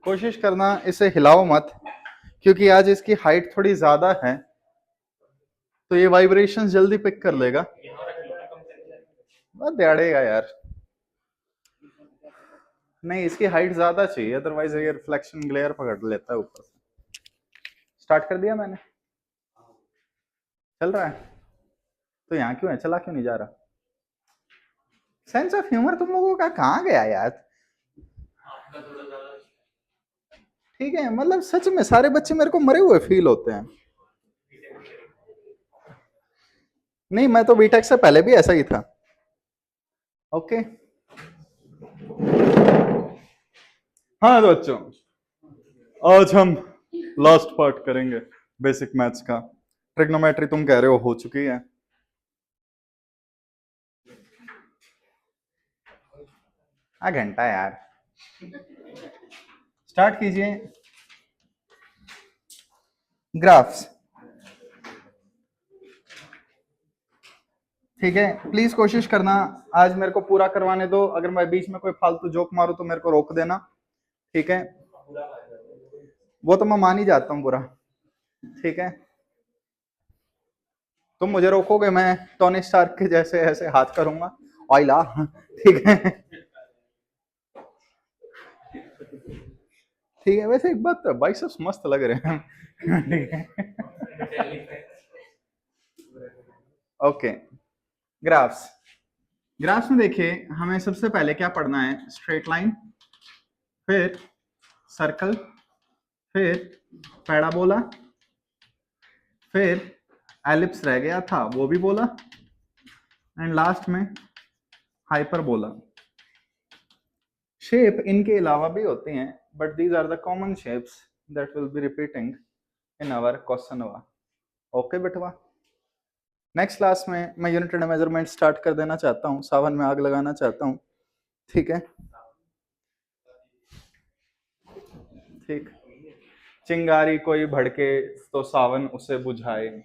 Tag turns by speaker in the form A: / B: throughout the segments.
A: कोशिश करना इसे हिलाओ मत, क्योंकि आज इसकी हाइट थोड़ी ज्यादा है तो ये वाइब्रेशंस जल्दी पिक कर लेगा। बस दौड़ेगा यार। नहीं, इसकी हाइट ज्यादा चाहिए, अदरवाइज ये रिफ्लेक्शन ग्लेयर पकड़ लेता है ऊपर से। स्टार्ट कर दिया मैंने, चल रहा है। तो यहाँ क्यों है, चला क्यों नहीं जा रहा? सेंस ऑफ ह्यूमर तुम लोगों का कहाँ गया यार? ठीक है, मतलब सच में सारे बच्चे मेरे को मरे हुए फील होते हैं। नहीं, मैं तो बीटेक से पहले भी ऐसा ही था। ओके। हाँ तो बच्चों, आज हम लास्ट पार्ट करेंगे बेसिक मैथ्स का। ट्रिग्नोमेट्री तुम कह रहे हो चुकी है। घंटा यार। स्टार्ट कीजिए। ग्राफ्स। ठीक है, प्लीज कोशिश करना आज मेरे को पूरा करवाने दो। अगर मैं बीच में कोई फालतू जोक मारूं तो मेरे को रोक देना, ठीक है? वो तो मैं मान ही जाता हूँ पूरा। ठीक है, तुम मुझे रोकोगे, मैं टोनी स्टार्क के जैसे ऐसे हाथ करूंगा, ऑयला। ठीक है। ठीक है, वैसे एक बात, बाइसेप्स मस्त लग रहे हैं। ठीक है, ओके। ग्राफ्स। ग्राफ्स में देखिए, हमें सबसे पहले क्या पढ़ना है? स्ट्रेट लाइन, फिर सर्कल, फिर पैराबोला, फिर एलिप्स रह गया था वो भी बोला, एंड लास्ट में हाइपरबोला। शेप इनके अलावा भी होती हैं, but these are the common shapes that will be repeating in our question. Okay बेटवा, नेक्स्ट क्लास में मैं यूनिटेड मेजरमेंट स्टार्ट कर देना चाहता हूँ, सावन में आग लगाना चाहता हूँ। ठीक है, ठीक। चिंगारी कोई भड़के तो सावन उसे बुझाए,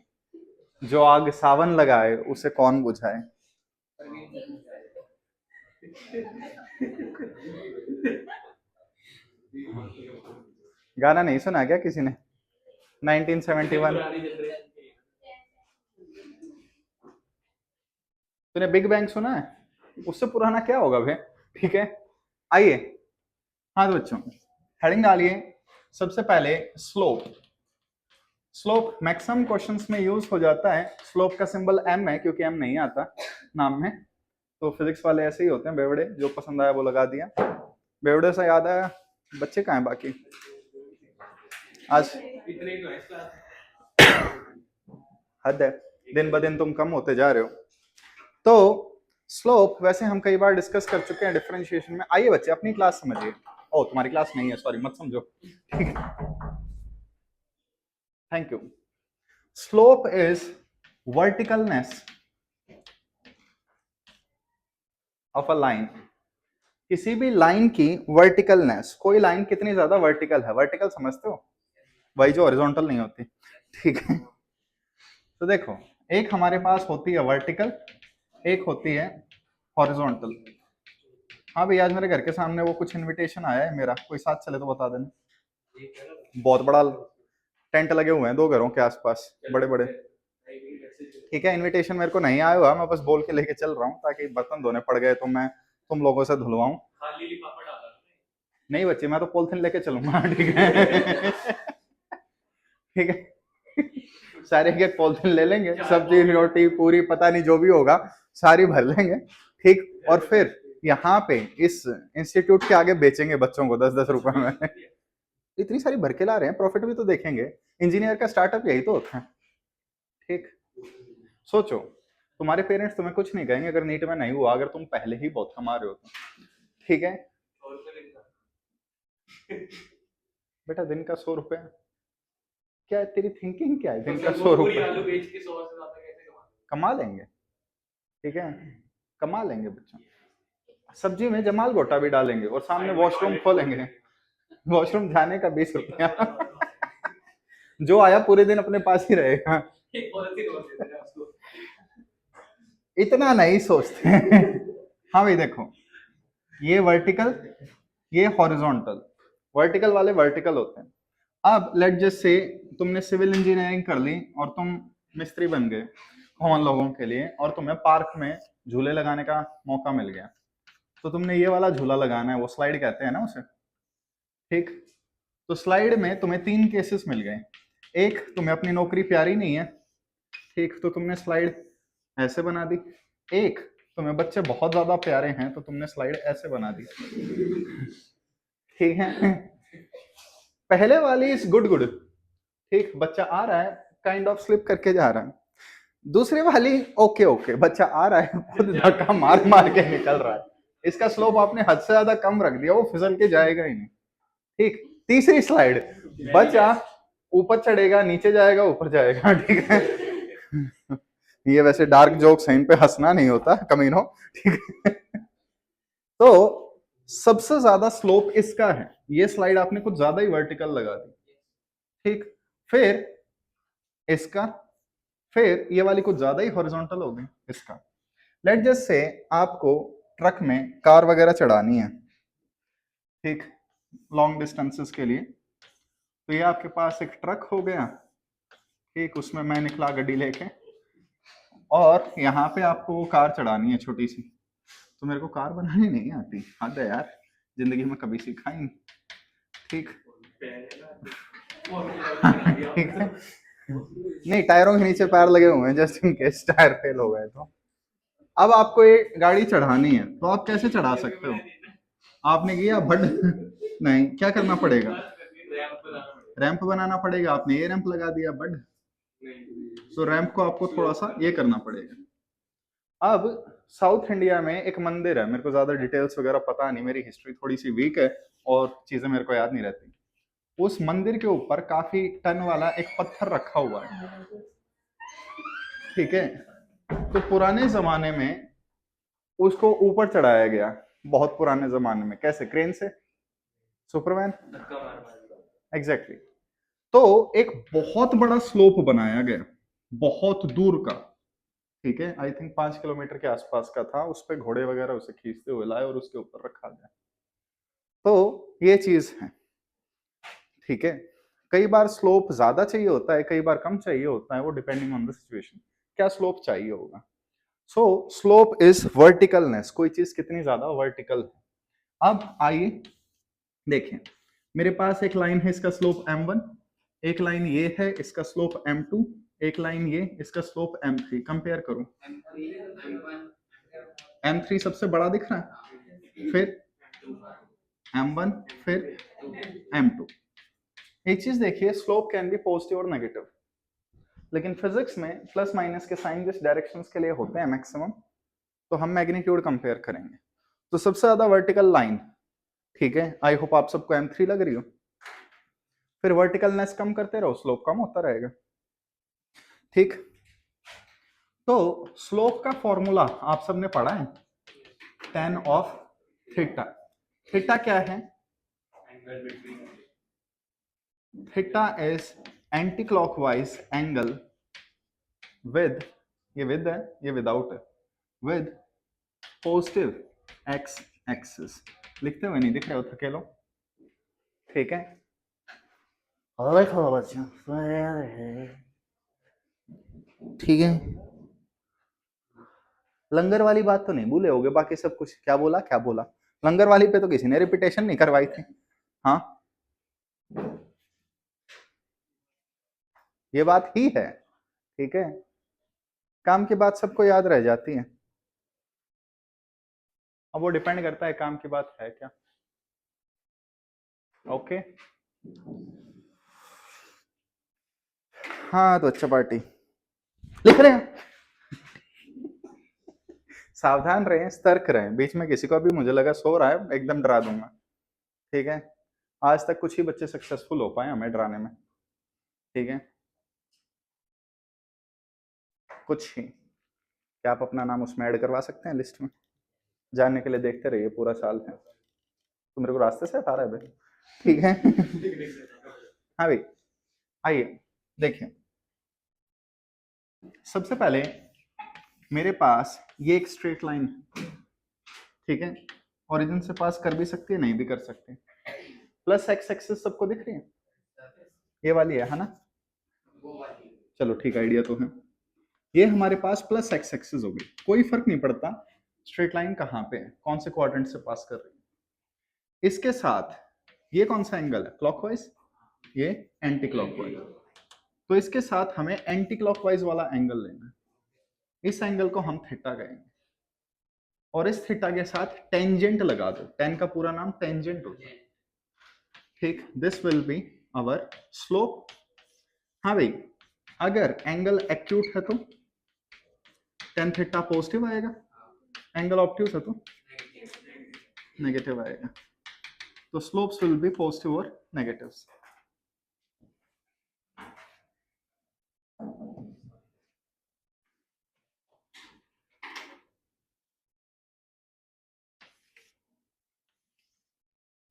A: जो आग सावन लगाए उसे कौन बुझाए। गाना नहीं सुना क्या किसी ने? 1971। तूने बिग बैंग सुना है? उससे पुराना क्या होगा भाई? ठीक है, आइए। हाँ तो बच्चों, हेडिंग डालिए। सबसे पहले स्लोप। स्लोप मैक्सिमम क्वेश्चंस में यूज हो जाता है। स्लोप का सिंबल एम है, क्योंकि एम नहीं आता नाम में। तो फिजिक्स वाले ऐसे ही होते हैं बेवड़े, जो पसंद आया वो लगा दिया। बेवड़े से याद आया, बच्चे कहाँ हैं बाकी? आज हद है, दिन ब दिन तुम कम होते जा रहे हो। तो स्लोप वैसे हम कई बार डिस्कस कर चुके हैं डिफरेंशिएशन में। आइए बच्चे अपनी क्लास समझिए। ओ तुम्हारी क्लास नहीं है, सॉरी, मत समझो। ठीक है, thank you. Slope is verticalness of a line. किसी भी लाइन की वर्टिकलनेस। कोई लाइन कितनी ज्यादा वर्टिकल है? वर्टिकल समझते हो? वही जो हॉरिजॉन्टल नहीं होती। ठीक है, तो देखो, एक हमारे पास होती है वर्टिकल, एक होती है हॉरिजॉन्टल। हाँ भाई, आज मेरे घर के सामने वो कुछ इनविटेशन आया है मेरा, कोई साथ चले तो बता देना। बहुत बड़ा टेंट लगे हुए हैं 2 घरों के आसपास, बड़े बड़े। ठीक है, इनविटेशन मेरे को नहीं आया हुआ, मैं बस बोल के लेके चल रहा हूँ, ताकि बर्तन धोने पड़ गए तो मैं तुम लोगों से धुलवाऊं। नहीं बच्चे, मैं तो पॉलिथीन लेके चलूंगा। ठीक है। ठीक है, सारे एक पॉलिथीन ले लेंगे, सब्जी रोटी पूरी पता नहीं जो भी होगा सारी भर लेंगे। ठीक, और फिर यहाँ पे इस इंस्टीट्यूट के आगे बेचेंगे बच्चों को 10-10 रुपए में। इतनी सारी भर के ला रहे हैं, प्रॉफिट भी तो देखेंगे। इंजीनियर का स्टार्टअप यही तो होता है। ठीक, सोचो, तुम्हारे पेरेंट्स तुम्हें कुछ नहीं कहेंगे अगर नीट में नहीं हुआ, अगर तुम पहले ही बहुत कमा रहे हो तो। ठीक है बेटा, दिन का 100 रुपए क्या है? तेरी थिंकिंग क्या है? दिन का 100 रुपए कमा लेंगे। ठीक है, कमा लेंगे बच्चों। सब्जी में जमाल गोटा भी डालेंगे और सामने वॉशरूम खोलेंगे। वॉशरूम जाने का 20 रुपया। जो आया पूरे दिन अपने पास ही रहेगा। इतना नहीं सोचते। हाँ भाई देखो, ये वर्टिकल, ये हॉरिजॉन्टल। वर्टिकल वाले वर्टिकल होते हैं। अब लेट जस्ट से तुमने सिविल इंजीनियरिंग कर ली और तुम मिस्त्री बन गए कॉमन लोगों के लिए, और तुम्हें पार्क में झूले लगाने का मौका मिल गया, तो तुमने ये वाला झूला लगाना है, वो स्लाइड कहते हैं ना उसे, ठीक। तो स्लाइड में तुम्हें 3 केसेस मिल गए। एक, तुम्हें अपनी नौकरी प्यारी नहीं है, ठीक, तो तुमने स्लाइड ऐसे बना दी। एक, तुम्हें बच्चे बहुत ज्यादा प्यारे हैं, तो तुमने स्लाइड ऐसे बना दी, ठीक है। पहले वाली इज गुड गुड, ठीक, बच्चा आ रहा है, काइंड ऑफ स्लिप करके जा रहा है। दूसरी वाली ओके ओके, बच्चा आ रहा है, खुद धक्का मार मार के निकल रहा है, इसका स्लोप आपने हद से ज्यादा कम रख दिया, वो फिसल के जाएगा ही नहीं, ठीक। तीसरी स्लाइड, बच्चा ऊपर चढ़ेगा, नीचे जाएगा, ऊपर जाएगा, ठीक है। ये वैसे डार्क जोक्स हैं, इन पे हंसना नहीं होता कमीनों, ठीक है। तो सबसे ज्यादा स्लोप इसका है, ये स्लाइड आपने कुछ ज्यादा ही वर्टिकल लगा दी, ठीक। फिर इसका, फिर ये वाली कुछ ज्यादा ही हॉरिजॉन्टल हो गई इसका। लेट जस्ट से आपको ट्रक में कार वगैरह चढ़ानी है, ठीक, लॉन्ग डिस्टेंसेस के लिए, तो ये आपके पास एक ट्रक हो गया, ठीक, उसमें मैं निकला गड्डी लेके, और यहाँ पे आपको वो कार चढ़ानी है छोटी सी। तो मेरे को कार बनानी नहीं आती, हद है यार, जिंदगी में कभी सीखा ही नहीं, ठीक। ठीक है, नहीं, टायरों के नीचे पैर लगे हुए हैं just in case tyre fail हो गए तो। अब आपको ये गाड़ी चढ़ानी है, तो आप कैसे चढ़ा सकते हो? आपने किया भड नहीं, क्या करना पड़ेगा? रैंप बनाना पड़ेगा। आपने ये रैंप लगा दिया बड, तो रैंप को आपको थोड़ा सा ये करना पड़ेगा। अब साउथ इंडिया में एक मंदिर है, मेरे को ज्यादा डिटेल्स वगैरह पता नहीं, मेरी हिस्ट्री थोड़ी सी वीक है और चीजें मेरे को याद नहीं रहती। उस मंदिर के ऊपर काफी टन वाला एक पत्थर रखा हुआ है, ठीक है। तो पुराने जमाने में उसको ऊपर चढ़ाया गया, बहुत पुराने जमाने में, कैसे? क्रेन से, सुपरमैन, एग्जैक्टली। तो एक बहुत बड़ा स्लोप बनाया गया, बहुत दूर का, ठीक है, आई थिंक 5 किलोमीटर के आसपास का था, उस पर घोड़े वगैरह उसे खींचते हुए लाए और उसके ऊपर रखा गया। तो ये चीज है, ठीक है। कई बार स्लोप ज्यादा चाहिए होता है, कई बार कम चाहिए होता है, वो डिपेंडिंग ऑन द सिचुएशन, क्या स्लोप चाहिए होगा। सो स्लोप इज वर्टिकलनेस, कोई चीज कितनी ज्यादा वर्टिकल है। अब आइए देखें, मेरे पास एक लाइन है, इसका स्लोप m1, एक लाइन ये है, इसका स्लोप m2, एक लाइन ये, इसका स्लोप m3। कंपेयर करूं, m3 सबसे बड़ा दिख रहा है, फिर m1, फिर m2। एक चीज देखिए, स्लोप कैन बी पॉजिटिव और नेगेटिव, लेकिन फिजिक्स में प्लस माइनस के साइन जिस डायरेक्शंस के लिए होते हैं मैक्सिमम, तो हम मैग्नीट्यूड कंपेयर करेंगे। तो सबसे ज्यादा वर्टिकल लाइन, ठीक है, आई होप आप सबको m3 लग रही हो। फिर वर्टिकलनेस कम करते रहो, स्लोप कम होता रहेगा, ठीक। तो स्लोप का फॉर्मूला आप सबने पढ़ा है, tan ऑफ थीटा। थीटा क्या है? Theta is anti clockwise angle with, ये विद है, ये विदाउट है, विद पॉजिटिव एक्स एक्सिस। लिखते हुए नहीं दिख रहे हो, थके लो, ठीक है। ठीक है, लंगर वाली बात तो नहीं भूले होगे, बाकी सब कुछ क्या बोला क्या बोला, लंगर वाली पे तो किसी ने रिपीटेशन नहीं करवाई थी। हाँ, ये बात ही है, ठीक है, काम की बात सबको याद रह जाती है। अब वो डिपेंड करता है काम की बात है क्या। ओके, हाँ तो अच्छा पार्टी लिख रहे हैं, सावधान रहें, सतर्क रहें, बीच में किसी को भी मुझे लगा सो रहा है एकदम डरा दूंगा, ठीक है। आज तक कुछ ही बच्चे सक्सेसफुल हो पाए हमें डराने में, ठीक है, कुछ ही। क्या आप अपना नाम उसमें ऐड करवा सकते हैं लिस्ट में? जानने के लिए देखते रहिए, पूरा साल है। तो मेरे को रास्ते से हटा रहा है भाई, ठीक है। हाँ भाई, आइए देखिए, सबसे पहले मेरे पास ये एक स्ट्रेट लाइन, ठीक है, ओरिजिन से पास कर भी सकती है, नहीं भी कर सकते। प्लस एक्स एक्सिस सबको दिख रही है, ये वाली है ना? चलो ठीक, आइडिया तो है। ये हमारे पास प्लस एक्स एक्सिस होगी, कोई फर्क नहीं पड़ता स्ट्रेट लाइन कहाँ पे है, कौन से क्वाड्रेंट से पास कर रही है। इसके साथ ये कौन सा एंगल है, क्लॉकवाइज, ये एंटी क्लॉकवाइज, तो इसके साथ हमें एंटी क्लॉकवाइज वाला एंगल लेना है। इस एंगल को हम थीटा कहेंगे, और इस थीटा के साथ टेंजेंट लगा दो, टेन का पूरा नाम टेंजेंट होता है, ठीक। This will be our slope. हाँ भाई, अगर एंगल एक्यूट है तो टेन थीटा पॉजिटिव आएगा, एंगल ऑब्ट्यूज है तो नेगेटिव आएगा, तो स्लोप्स विल बी पॉजिटिव और नेगेटिव्स।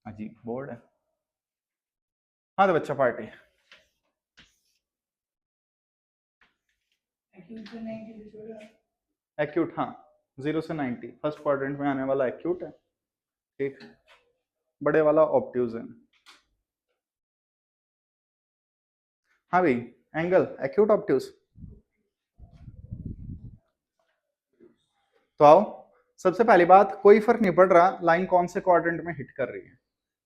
A: अजीब बोर्ड है। हाँ तो बच्चा पार्टी एक्यूट, हाँ 0 से 90 फर्स्ट क्वाड्रेंट में आने वाला एक्यूट है, ठीक, बड़े वाला ऑब्ट्यूज है। हाँ भाई, एंगल एक्यूट ऑब्ट्यूज, तो आओ, सबसे पहली बात, कोई फर्क नहीं पड़ रहा लाइन कौन से क्वाड्रेंट में हिट कर रही है,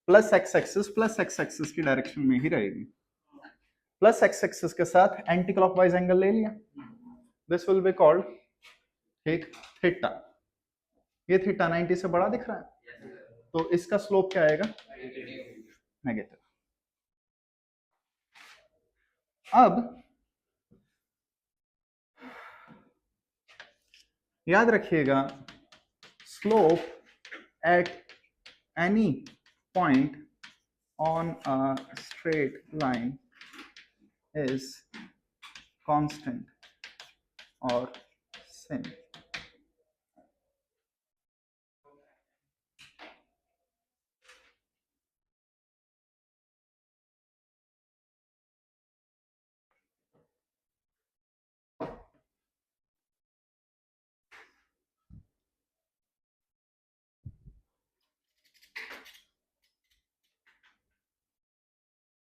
A: प्लस एक्स एक्सिस की डायरेक्शन में ही रहेगी। प्लस एक्स एक्सिस के साथ एंटी क्लॉकवाइज एंगल ले लिया, दिस विल बी कॉल्ड, ठीक, थीटा। ये थीटा 90 से बड़ा दिख रहा है, तो इसका स्लोप क्या आएगा, नेगेटिव। अब याद रखिएगा, slope at any point on a straight line is constant और सेम।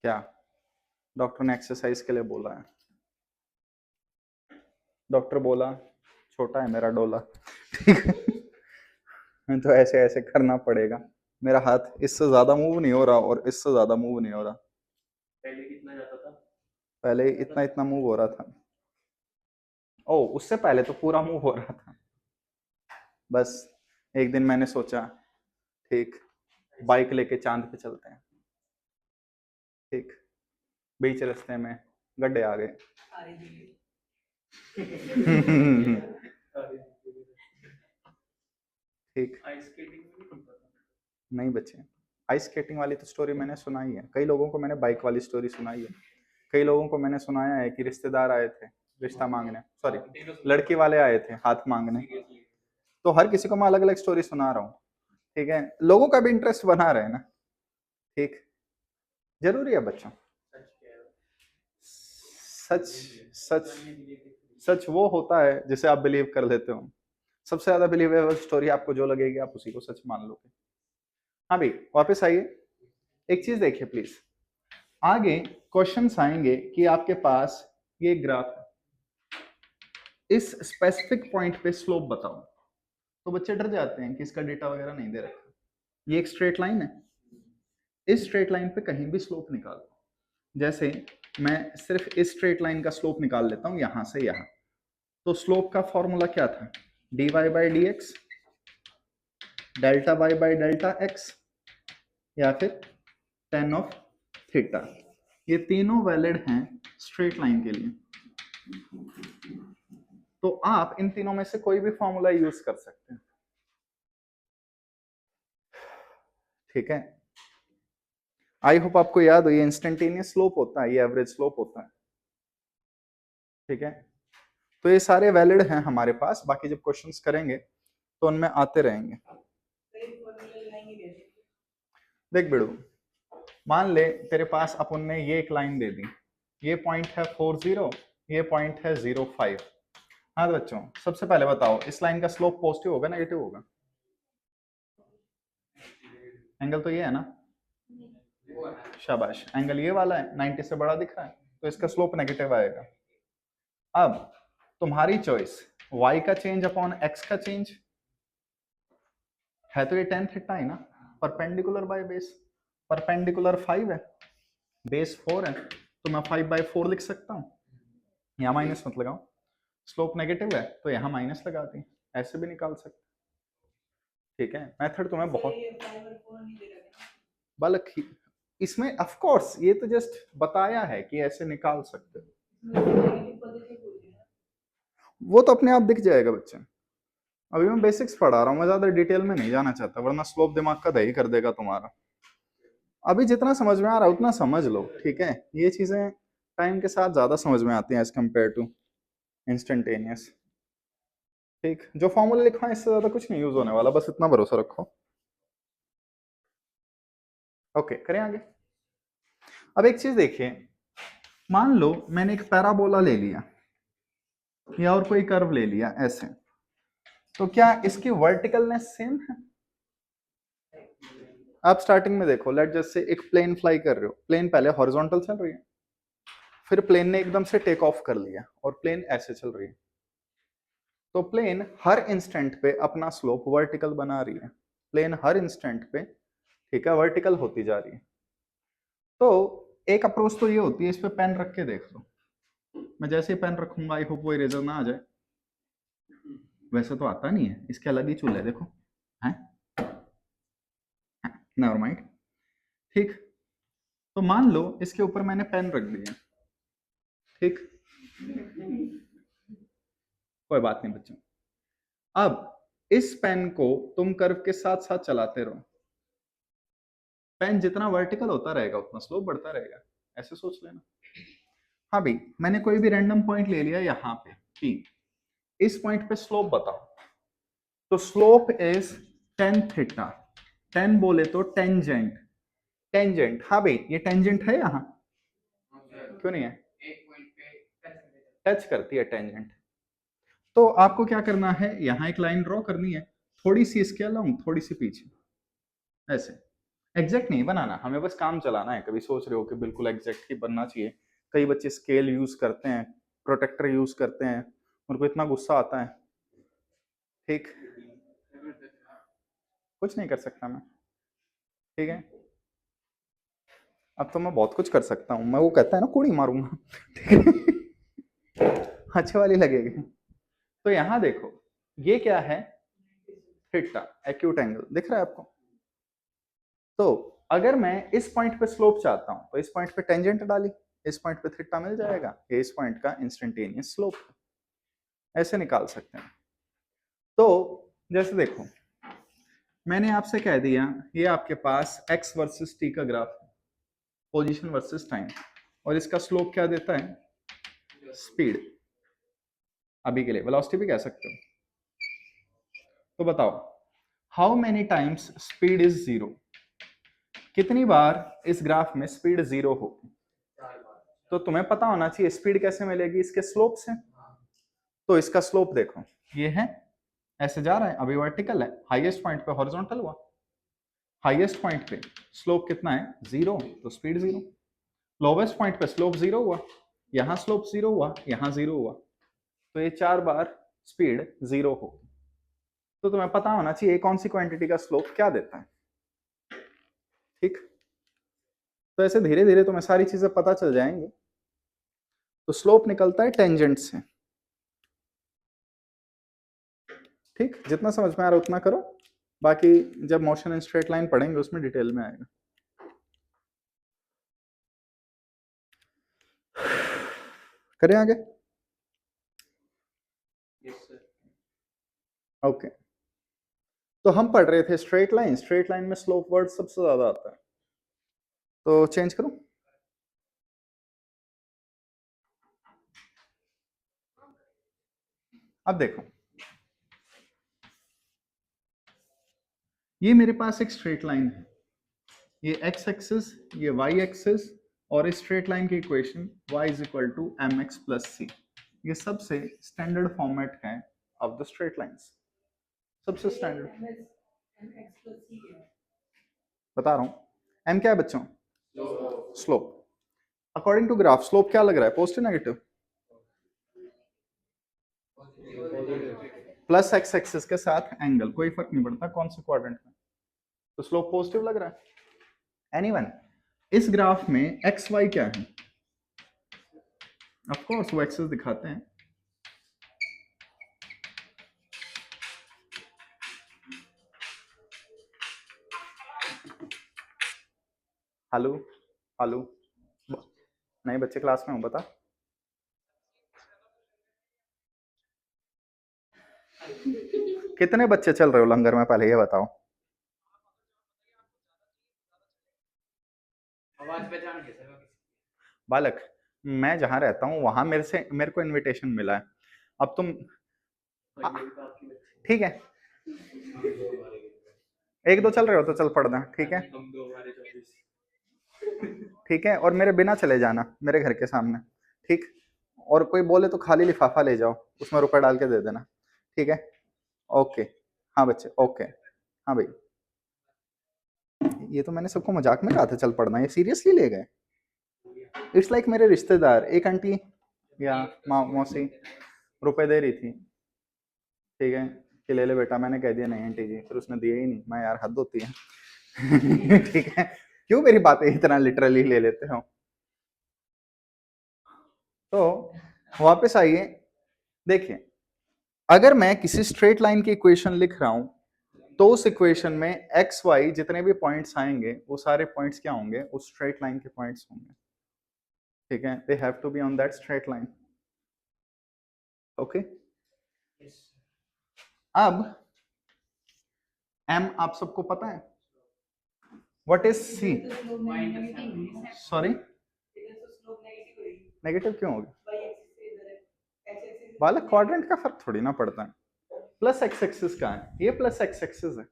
A: क्या डॉक्टर ने एक्सरसाइज के लिए बोला है, डॉक्टर बोला छोटा है मेरा डोला, ठीक है, तो ऐसे ऐसे करना पड़ेगा, मेरा हाथ इससे ज्यादा मूव नहीं हो रहा और इससे ज्यादा मूव नहीं हो रहा, पहले कितना जाता था, पहले इतना इतना मूव हो रहा था, ओ उससे पहले तो पूरा मूव हो रहा था। बस एक दिन मैंने सोचा, ठीक, बाइक लेके चांद पे चलते हैं, ठीक, बीच रास्ते में गड्ढे आ गए ठीक, नहीं बचे, आइस स्केटिंग वाली तो स्टोरी मैंने सुनाई है, कई लोगों को मैंने बाइक वाली स्टोरी सुनाई है, कई लोगों को मैंने सुनाया है कि रिश्तेदार आए थे रिश्ता मांगने, सॉरी लड़की वाले आए थे हाथ मांगने, तो हर किसी को मैं अलग अलग स्टोरी सुना रहा हूँ, ठीक है, लोगों का भी इंटरेस्ट बना रहे ना, ठीक, जरूरी है बच्चों, सच सच सच वो होता है जिसे आप बिलीव कर लेते हो, सबसे ज्यादा बिलीवेबल स्टोरी आपको जो लगेगी आप उसी को सच मान लोगे। हाँ भाई वापस आइए, एक चीज देखिए प्लीज, आगे क्वेश्चंस आएंगे कि आपके पास ये ग्राफ है, इस स्पेसिफिक पॉइंट पे स्लोप बताओ, तो बच्चे डर जाते हैं कि इसका डेटा वगैरह नहीं दे रखा, ये एक स्ट्रेट लाइन है, इस स्ट्रेट लाइन पे कहीं भी स्लोप निकालो, जैसे मैं सिर्फ इस स्ट्रेट लाइन का स्लोप निकाल लेता हूं यहां से यहां, तो स्लोप का फॉर्मूला क्या था, dy by d x, delta y by delta x, या फिर टेन ऑफ थीटा, ये तीनों वैलिड हैं स्ट्रेट लाइन के लिए, तो आप इन तीनों में से कोई भी फॉर्मूला यूज कर सकते हैं, ठीक है। आई होप आपको याद हो, ये इंस्टेंटेनियस स्लोप होता है, ये एवरेज स्लोप होता है, ठीक है, तो ये सारे वैलिड हैं हमारे पास, बाकी जब क्वेश्चंस करेंगे तो उनमें आते रहेंगे। देख बिड़ू, मान ले तेरे पास अपन ने ये एक लाइन दे दी, ये पॉइंट है 40, ये पॉइंट है 05, हाँ तो बच्चों सबसे पहले बताओ इस लाइन का स्लोप पॉजिटिव होगा नेगेटिव होगा, एंगल तो ये है ना, शाबाश, एंगल ये वाला है, 90 से बड़ा दिख रहा है, तो इसका स्लोप नेगेटिव आएगा। अब तुम्हारी चॉइस, y का चेंज अपॉन x का चेंज है, तो ये tan थीटा है ना, परपेंडिकुलर बाय बेस, परपेंडिकुलर 5 है, बेस 4 है, तो मैं 5/4 लिख सकता हूँ, यहाँ माइनस मत लगाओ, स्लोप नेगेटिव है तो यहाँ माइनस लगा दी, ऐसे भी निकाल सकते। ठीक है, मेथड तुम्हें बहुत बल्क इसमें ऑफ कोर्स, ये तो जस्ट बताया है कि ऐसे निकाल सकते हो, वो तो अपने आप दिख जाएगा बच्चे। अभी मैं बेसिक्स पढ़ा रहा हूँ, मैं ज्यादा डिटेल में नहीं जाना चाहता, वरना स्लोप दिमाग का दही कर देगा तुम्हारा। अभी जितना समझ में आ रहा है उतना समझ लो, ठीक है, ये चीजें टाइम के साथ ज्यादा समझ में आती हैं एज कम्पेयर टू इंस्टेंटेनियस। ठीक, जो फॉर्मूला लिखा है इससे ज्यादा कुछ नहीं यूज होने वाला, बस इतना भरोसा रखो। ओके, करें आगे। अब एक चीज देखिए, मान लो मैंने एक पैराबोला ले लिया या और कोई कर्व ले लिया ऐसे, तो क्या इसकी वर्टिकलनेस सेम है? आप स्टार्टिंग में देखो, लेट जस्ट से एक प्लेन फ्लाई कर रहे हो, प्लेन पहले हॉरिजॉन्टल चल रही है, फिर प्लेन ने एकदम से टेक ऑफ कर लिया और प्लेन ऐसे चल रही है, तो प्लेन हर इंस्टेंट पे अपना स्लोप वर्टिकल बना रही है, प्लेन हर इंस्टेंट पे, ठीक है, वर्टिकल होती जा रही है। तो एक अप्रोच तो ये होती है, इस पे पेन रख के देख लो, मैं जैसे ही पेन रखूंगा आई होप वो इरेजर ना आ जाए, वैसे तो आता नहीं है, इसके अलग ही चूल्हे देखो है, नेवर माइंड। ठीक, तो मान लो इसके ऊपर मैंने पेन रख दिया, ठीक, कोई बात नहीं बच्चों, अब इस पेन को तुम कर्व के साथ साथ चलाते रहो, पेन जितना वर्टिकल होता रहेगा उतना स्लोप बढ़ता रहेगा, ऐसे सोच लेना। हाँ भाई, मैंने कोई भी रैंडम पॉइंट ले लिया यहाँ पे P, इस पॉइंट पे स्लोप बताओ, तो slope is tan theta, tan बोले तो टेंजेंट, टेंजेंट, हाँ भाई ये टेंजेंट है यहाँ, क्यों नहीं है, टच करती है टेंजेंट, तो आपको क्या करना है, यहाँ एक लाइन ड्रॉ करनी है, थोड़ी सी इसके अलाउंग थोड़ी सी पीछे, ऐसे, एग्जैक्ट नहीं बनाना, हमें बस काम चलाना है, कभी सोच रहे हो कि बिल्कुल एग्जैक्ट ही बनना चाहिए, कई बच्चे स्केल यूज करते हैं, प्रोटेक्टर यूज करते हैं, उनको इतना गुस्सा आता है, ठीक, कुछ नहीं कर सकता मैं, ठीक है, अब तो मैं बहुत कुछ कर सकता हूँ, मैं वो कहता है ना कुड़ी मारूंगा, ठीक है, अच्छे वाली लगेगी। तो यहाँ देखो, ये क्या है, थीटा, एक्यूट एंगल दिख रहा है आपको, तो अगर मैं इस पॉइंट पे स्लोप चाहता हूं तो इस पॉइंट पे टेंजेंट डाली, इस पॉइंट पे थीटा मिल जाएगा, ये इस पॉइंट का इंस्टेंटेनियस स्लोप, ऐसे निकाल सकते हैं। तो जैसे देखो, मैंने आपसे कह दिया ये आपके पास x वर्सेस t का ग्राफ है, पोजीशन वर्सेस टाइम, और इसका स्लोप क्या देता है, स्पीड, अभी के लिए वेलोसिटी भी कह सकते हो। तो बताओ, how many times speed is zero, कितनी बार इस ग्राफ में स्पीड जीरो होगी, तो तुम्हें पता होना चाहिए स्पीड कैसे मिलेगी, इसके स्लोप से, तो इसका स्लोप देखो, ये है, ऐसे जा रहा है, अभी वर्टिकल है, हाईएस्ट पॉइंट पे हॉरिजॉन्टल हुआ, हाईएस्ट पॉइंट पे स्लोप कितना है, जीरो, तो स्पीड जीरो, लोवेस्ट पॉइंट पे स्लोप जीरो हुआ, यहाँ स्लोप जीरो हुआ, यहाँ जीरो हुआ, तो ये 4 बार स्पीड जीरो हो, तो तुम्हें पता होना चाहिए कौन सी क्वांटिटी का स्लोप क्या देता है, ठीक, तो ऐसे धीरे धीरे तुम्हें सारी चीजें पता चल जाएंगी। तो स्लोप निकलता है टेंजेंट से, ठीक, जितना समझ में आ रहा है उतना करो, बाकी जब मोशन इन स्ट्रेट लाइन पढ़ेंगे उसमें डिटेल में आएगा। करें आगे, ओके, तो हम पढ़ रहे थे स्ट्रेट लाइन, स्ट्रेट लाइन में स्लोप वर्ड सबसे ज्यादा आता है, तो चेंज करूं, अब देखो, ये मेरे पास एक स्ट्रेट लाइन है, ये x एक्सिस, ये y एक्सिस, और इस स्ट्रेट लाइन की equation y is equal to M x plus C, ये सबसे स्टैंडर्ड फॉर्मेट है ऑफ द स्ट्रेट लाइंस, सबसे स्टैंडर्ड, बता रहा हूं, m क्या है बच्चों, slope. According to graph slope क्या लग रहा है, positive negative? Plus X axis के साथ एंगल, कोई फर्क नहीं पड़ता कौन से क्वाड्रेंट में, तो स्लोप पॉजिटिव लग रहा है। एनीवन, इस ग्राफ में एक्स वाई क्या है? ऑफ कोर्स वो एक्सेस दिखाते हैं। हेलो हेलो, नहीं बच्चे क्लास में हूँ, बता। कितने बच्चे चल रहे हो लंगर में, पहले ये बताओ। बालक, मैं जहां रहता हूँ वहां मेरे को इनविटेशन मिला है, अब तुम ठीक है, एक दो चल रहे हो तो चल पड़ना, ठीक है ठीक है, और मेरे बिना चले जाना मेरे घर के सामने, ठीक। और कोई बोले तो खाली लिफाफा ले जाओ, उसमें रुपए डाल के दे देना, ठीक है। ओके, हाँ बच्चे ओके, हाँ भाई। ये तो मैंने सबको मजाक में कहा था चल पड़ना, ये सीरियसली ले गए। इट्स लाइक मेरे रिश्तेदार, एक आंटी या मौसी रुपए दे रही थी, ठीक है, कि ले ले बेटा, मैंने कह दिया नहीं आंटी जी, फिर उसने दिए ही नहीं, मैं यार हद होती है ठीक है, क्यों मेरी बातें इतना लिटरली ले लेते हो। तो वापस आइए, देखिए, अगर मैं किसी स्ट्रेट लाइन की इक्वेशन लिख रहा हूं तो उस इक्वेशन में एक्स वाई जितने भी पॉइंट्स आएंगे वो सारे पॉइंट्स क्या होंगे, उस स्ट्रेट लाइन के पॉइंट्स होंगे, ठीक है, they have to be on that straight line. Okay, अब एम आप सबको पता है, what is c? Sorry, negative क्यों होगा बालक, क्वाड्रेंट का फर्क थोड़ी ना पड़ता है। प्लस एक्स एक्सिस का है, ये प्लस एक्स एक्सिस है,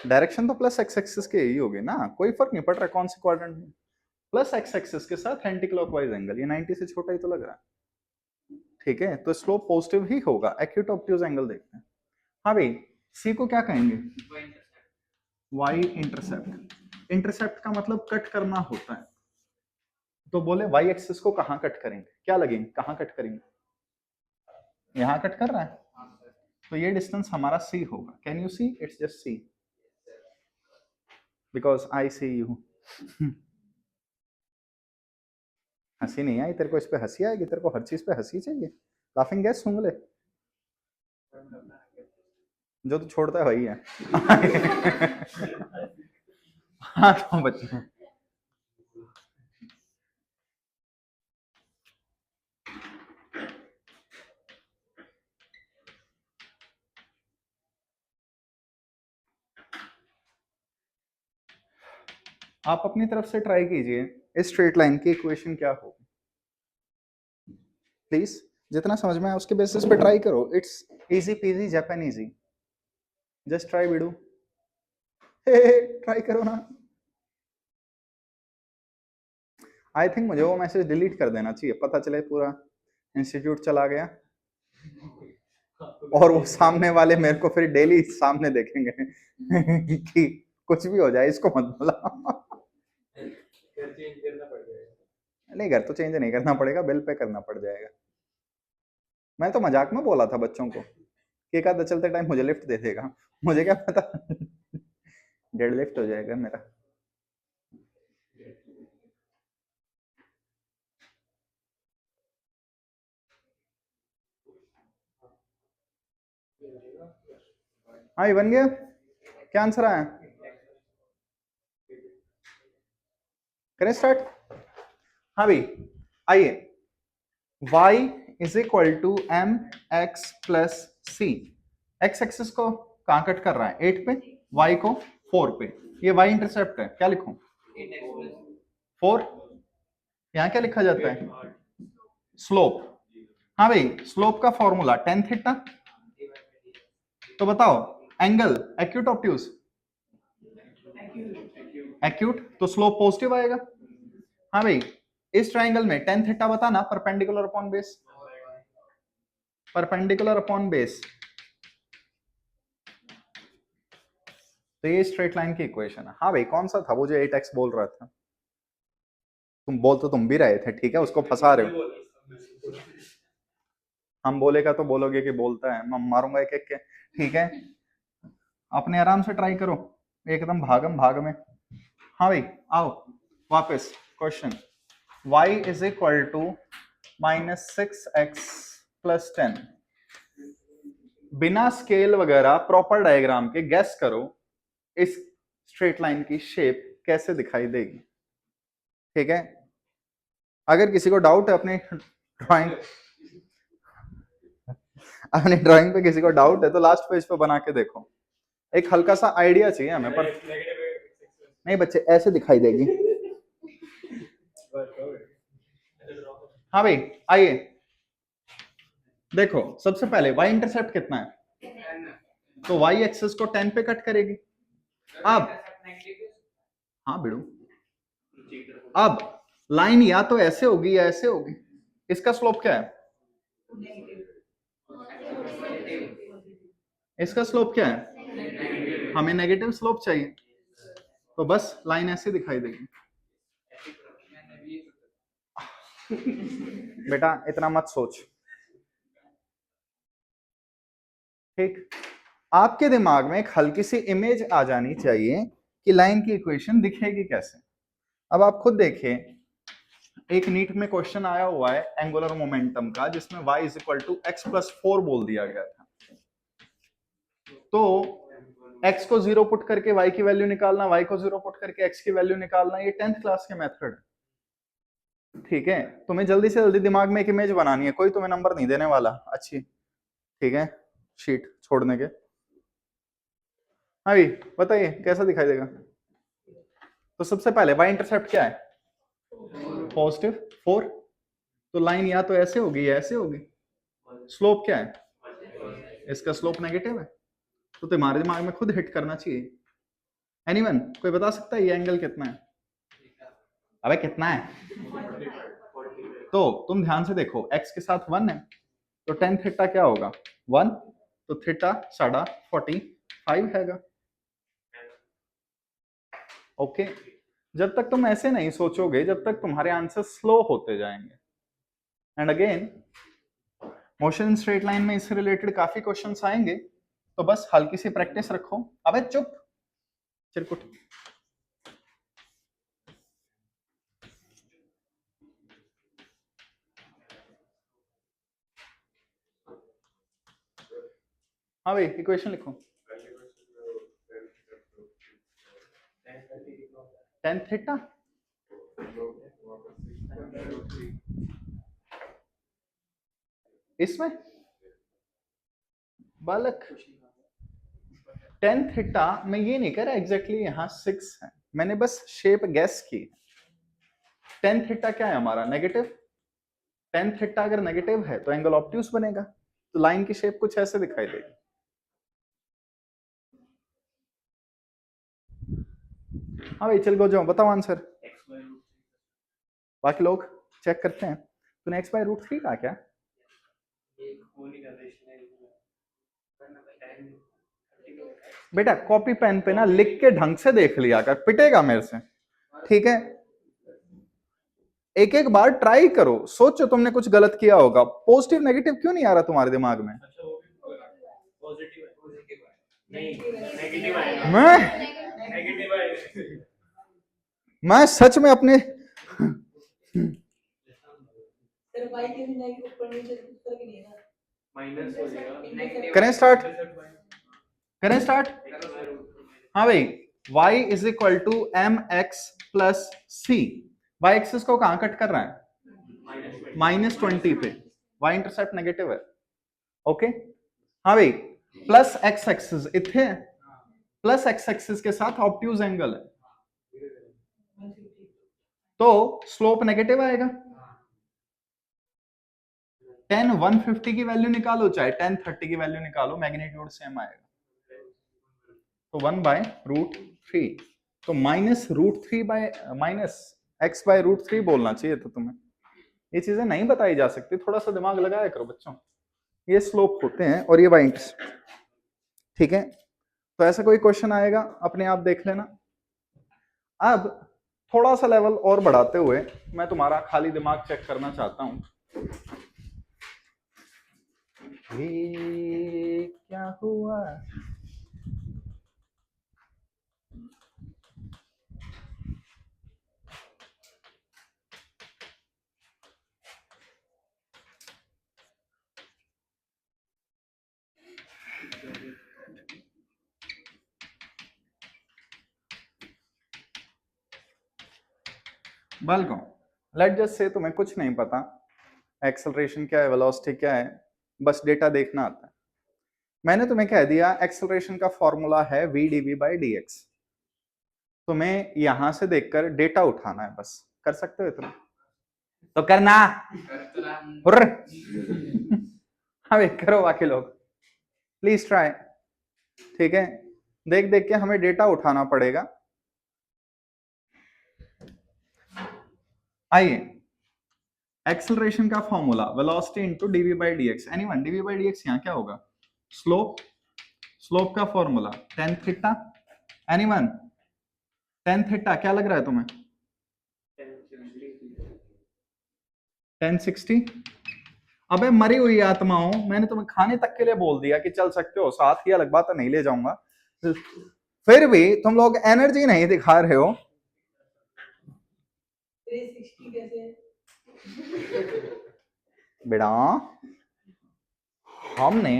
A: डायरेक्शन तो प्लस एक्स एक्सिस के ही होगी ना, कोई फर्क नहीं पड़ रहा कौन से क्वाड्रेंट में। प्लस एक्स एक्सिस के साथ एंटी क्लॉकवाइज एंगल, ये 90 से छोटा ही तो लग रहा है, ठीक है, तो स्लोप पॉजिटिव ही होगा। एक्यूट ऑब्ट्यूज एंगल देखते हैं। हाँ भाई, सी को क्या कहेंगे? Y intercept. इंटरसेप्ट का मतलब कट करना होता है, तो बोले वाई एक्सिस को कहाँ कट करेंगे, क्या लगेंगे, कहाँ कट करेंगे? यहाँ कट कर रहा है, तो ये डिस्टेंस हमारा सी होगा। Can you see? It's just see, because I see you हंसी नहीं आई तेरे को, इस पे हंसी आएगी तेरे को, हर चीज पे हंसी चाहिए, लाफिंग गैस सूंघ ले, जो तू छोड़ता है वही है हाँ तो बच्चे, आप अपनी तरफ से ट्राई कीजिए, इस स्ट्रेट लाइन की इक्वेशन क्या हो, प्लीज जितना समझ में आए उसके बेसिस पे ट्राई करो। इट्स इजी पीजी जापानीजी, जस्ट ट्राई बिडू, ट्राई करो ना। आई थिंक मुझे वो मैसेज डिलीट कर देना चाहिए, पता चले पूरा इंस्टीट्यूट चला गया और वो सामने वाले मेरे को फिर डेली सामने देखेंगे कि कुछ भी हो जाए इसको मत बोला नहीं, घर तो चेंज नहीं करना पड़ेगा, बिल पे करना पड़ जाएगा। मैं तो मजाक में बोला था बच्चों को कि एक आधा चलते टाइम मुझे लिफ्ट दे देगा, मुझे क्या पता डेड लिफ्ट हो जाएगा मेरा। हाँ ये बन गया, क्या आंसर आया, करें स्टार्ट। हाँ भाई आइए, y is equal to M x plus c. X axis को कहाँ कट कर रहा है, 8 पे, y को 4 पे, ये y इंटरसेप्ट है, क्या लिखूं, 4। यहाँ क्या लिखा जाता है, स्लोप। हाँ भाई, स्लोप का फॉर्मूला टेन थीटा, तो बताओ एंगल एक्यूट ऑब्ट्यूज, एक्यूट, तो स्लोप पॉजिटिव आएगा। हाँ भाई, इस ट्राइंगल में टेन थीटा बताना, perpendicular upon base, perpendicular upon base, तो ये स्ट्रेट लाइन की इक्वेशन है। हाँ भाई, कौन सा था वो जो 8x बोल रहा था? तुम बोल तो तुम भी रहे थे, ठीक है, उसको फंसा रहे हो। हम बोलेगा तो बोलोगे कि बोलता है, मैं मारूंगा एक एक के, ठीक है। अपने आराम से ट्राई करो, एकदम भागम भाग में। हाँ भाई, आओ वापस question. y is equal to -6x+10। बिना स्केल वगैरह प्रॉपर डायग्राम के गैस करो इस स्ट्रेट लाइन की शेप कैसे दिखाई देगी, ठीक है। अगर किसी को डाउट है अपनी ड्राइंग पे किसी को डाउट है तो लास्ट पेज पे बना के देखो। एक हल्का सा आइडिया चाहिए हमें, पर नहीं बच्चे, ऐसे दिखाई देगी। हाँ भाई आइए, देखो सबसे पहले y इंटरसेप्ट कितना है, तो y एक्सिस को 10 पे कट करेगी। अब हाँ बिड़ू, अब लाइन या तो ऐसे होगी या ऐसे होगी। इसका स्लोप क्या है? इसका स्लोप क्या है? हमें नेगेटिव स्लोप चाहिए, तो बस लाइन ऐसे दिखाई देगी। बेटा इतना मत सोच, ठीक। आपके दिमाग में एक हल्की सी इमेज आ जानी चाहिए कि लाइन की इक्वेशन दिखेगी कैसे। अब आप खुद देखिए, एक नीट में क्वेश्चन आया हुआ है एंगुलर मोमेंटम का, जिसमें y is equal to x plus 4 बोल दिया गया था। तो x को 0 पुट करके y की वैल्यू निकालना, y को 0 पुट करके x की वैल्यू निकालना, ये 10th क्लास के मेथड है, ठीक है। तुम्हें जल्दी से जल्दी दिमाग में एक इमेज बनानी है, कोई तुम्हें नंबर नहीं देने वाला अच्छी, ठीक है, शीट छोड़ने के। हाँ भाई बताइए कैसा दिखाई देगा। तो सबसे पहले y इंटरसेप्ट क्या है? +4। तो लाइन या तो ऐसे होगी या ऐसे होगी। स्लोप क्या है? इसका स्लोप नेगेटिव है, तो तुम्हारे दिमाग में खुद हिट करना चाहिए। एनीवन कोई बता सकता है ये एंगल कितना है? अबे कितना है? तो तुम ध्यान से देखो, x के साथ 1 है, तो tan थीटा क्या होगा? 1, तो थीटा साढ़ा 45 हैगा। ओके, जब तक तुम ऐसे नहीं सोचोगे, जब तक तुम्हारे आंसर स्लो होते जाएंगे। And again motion in straight line में इससे रिलेटेड काफी क्वेश्चंस आएंगे, तो बस हल्की सी प्रैक्टिस रखो। अबे चुप चिरकुट। हाँ भाई इक्वेशन लिखो। tan थीटा इसमें बालक, tan थीटा मैं ये नहीं कह रहा एग्जैक्टली यहाँ 6 है, मैंने बस शेप गैस की। tan थीटा क्या है हमारा? नेगेटिव। tan थीटा अगर नेगेटिव है तो एंगल ऑब्ट्यूज बनेगा, तो लाइन की शेप कुछ ऐसे दिखाई देगी। हाँ भाई चल गो जाओ, बताओ आंसर। बाकी लोग चेक करते हैं। तूने x/√3 कहा क्या? बेटा कॉपी पेन पे ना लिख के ढंग से देख लिया कर, पिटेगा मेरे से, ठीक है। एक एक बार ट्राई करो, सोचो तुमने कुछ गलत किया होगा। पॉजिटिव नेगेटिव क्यों नहीं आ रहा तुम्हारे दिमाग में? मैं सच में अपने करें स्टार्ट, करें स्टार्ट। हाँ भाई y is equal to mx+c। y axis को कहां कट कर रहा है? -20 पे। y इंटरसेप्ट नेगेटिव है, ओके। हाँ भाई प्लस x एक्सिस इथे, प्लस x एक्सिस के साथ ऑब्ट्यूज एंगल है, तो स्लोप नेगेटिव आएगा। tan 150 की वैल्यू निकालो चाहे tan 30 की वैल्यू निकालो, मैग्नीट्यूड सेम आएगा, तो 1/√3। तो -√3 बोलना चाहिए था तुम्हें। ये चीजें नहीं बताई जा सकती, थोड़ा सा दिमाग लगाया करो बच्चों। ये स्लोप होते हैं और ये y इंटरसेप्ट, ठीक है। तो ऐसा कोई क्वेश्चन आएगा अपने आप देख लेना। अब थोड़ा सा लेवल और बढ़ाते हुए मैं तुम्हारा खाली दिमाग चेक करना चाहता हूं। ये क्या हुआ? बल्कि लेट जस्ट से तुम्हें कुछ नहीं पता, एक्सेलरेशन क्या है, वेलोसिटी क्या है, बस डेटा देखना आता है। मैंने तुम्हें कह दिया एक्सेलरेशन का फॉर्मूला है v dv बाई dx। तुम्हें यहां से देखकर डेटा उठाना है, बस कर सकते हो इतना तो करना। हाँ करो बाकी लोग, प्लीज ट्राई। ठीक है, देख देख के हमें डेटा उठाना पड़ेगा। आइए, एक्सेलरेशन का formula velocity into dv by dx। Anyone, dv by dx यहाँ क्या होगा? स्लोप। स्लोप का formula tan theta. Anyone, tan theta क्या लग रहा है तुम्हें? tan 60। अबे मरी हुई आत्माओं, मैंने तुम्हें खाने तक के लिए बोल दिया कि चल सकते हो साथ, ही अलग बात है, नहीं ले जाऊंगा, फिर भी तुम लोग एनर्जी नहीं दिखा रहे हो। 360 कैसे? बेटा हमने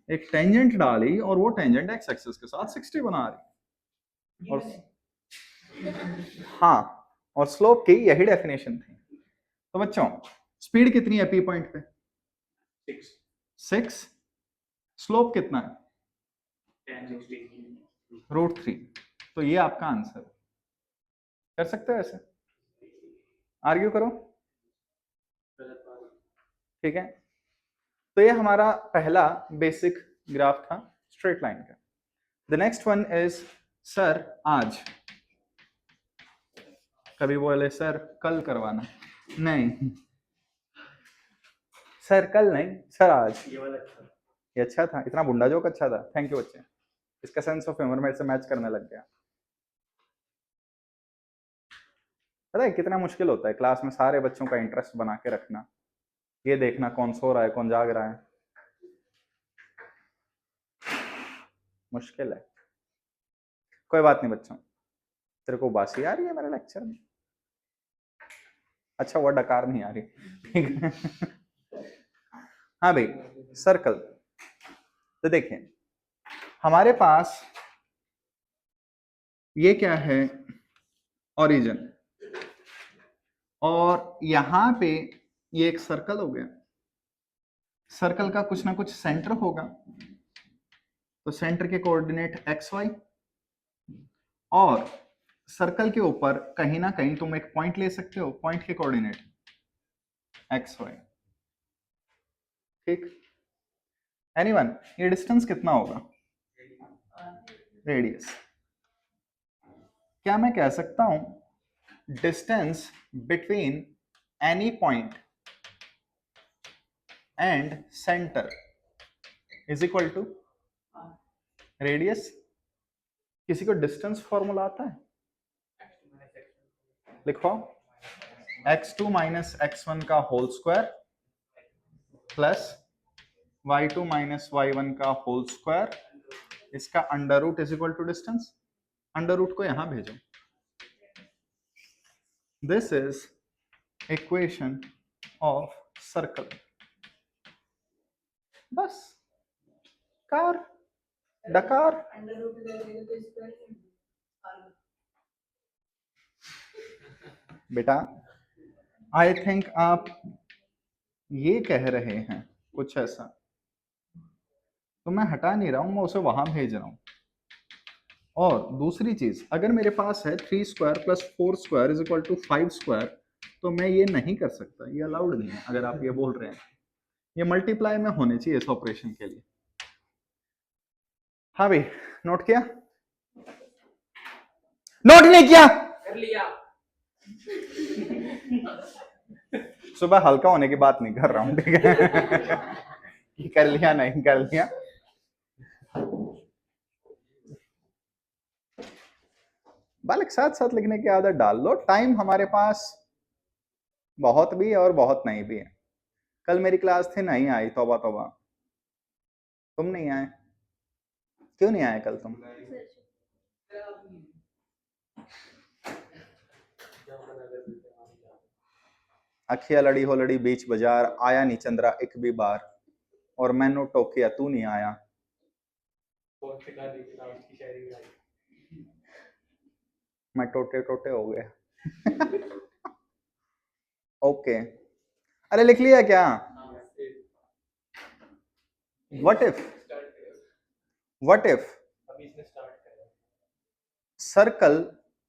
A: एक टेंजेंट डाली और वो टेंजेंट एक्स एक्सिस के साथ 60 बना रही, और हाँ, और स्लोप की यही डेफिनेशन थी। तो बच्चों स्पीड कितनी है पी पॉइंट पे? 6। स्लोप कितना है? √3। तो ये आपका आंसर। कर सकते हो ऐसे, आर्ग्यू करो। ठीक है, तो ये हमारा पहला बेसिक ग्राफ था स्ट्रेट लाइन का। The next one is sir आज। कभी बोले सर कल करवाना, नहीं सर कल नहीं, सर आज। ये अच्छा था, इतना बुंडा जोक अच्छा था, थैंक यू बच्चे। इसका सेंस ऑफ ह्यूमर मेरे से मैच करने लग गया। पता है कितना मुश्किल होता है क्लास में सारे बच्चों का इंटरेस्ट बना के रखना, ये देखना कौन सो रहा है कौन जाग रहा है, मुश्किल है। कोई बात नहीं बच्चों, तेरे को बासी आ रही है मेरे लेक्चर में? अच्छा वो डकार नहीं आ रही, ठीक है। हाँ भाई, सर्कल। तो देखिए हमारे पास ये क्या है, ओरिजिन, और यहां पे ये एक सर्कल हो गया। सर्कल का कुछ ना कुछ सेंटर होगा, तो सेंटर के कोऑर्डिनेट एक्स वाई, और सर्कल के ऊपर कहीं ना कहीं तुम एक पॉइंट ले सकते हो, पॉइंट के कोऑर्डिनेट एक्स वाई। ठीक, एनीवन ये डिस्टेंस कितना होगा? रेडियस। क्या मैं कह सकता हूं distance between any point and centre is equal to radius? किसी को डिस्टेंस फॉर्मूला आता है? लिखो, x2 माइनस x1 का whole square plus y2 minus y1 का होल स्क्वायर, इसका under root is equal to distance. Under root को यहां भेजो, this is equation of circle. बस कार डकार। बेटा आई थिंक आप ये कह रहे हैं कुछ ऐसा, तो मैं हटा नहीं रहा हूं, मैं उसे वहां भेज रहा हूं। और दूसरी चीज, अगर मेरे पास है 3 square plus 4 square is equal to 5 square, तो मैं ये नहीं कर सकता, ये अलाउड नहीं है। अगर आप ये बोल रहे हैं ये मल्टीप्लाई में होने चाहिए इस ऑपरेशन के लिए। हाँ भाई, नोट किया? नोट नहीं किया? कर लिया। सुबह हल्का होने की बात नहीं कर रहा हूं, ठीक है? कर लिया नहीं कर लिया। बालक साथ साथ लिखने की आदत डाल लो, टाइम हमारे पास बहुत भी है और बहुत नहीं भी है। कल मेरी क्लास थी, नहीं आई, तौबा तौबा। तुम नहीं आए, क्यों नहीं आए कल तुम? अखिया लड़ी हो लड़ी बीच बाजार, आया नहीं चंद्रा एक भी बार, और मैनू टोकिया तू नहीं आया। मैं टोटे टोटे हो गया। ओके, अरे लिख लिया क्या? व्हाट इफ सर्कल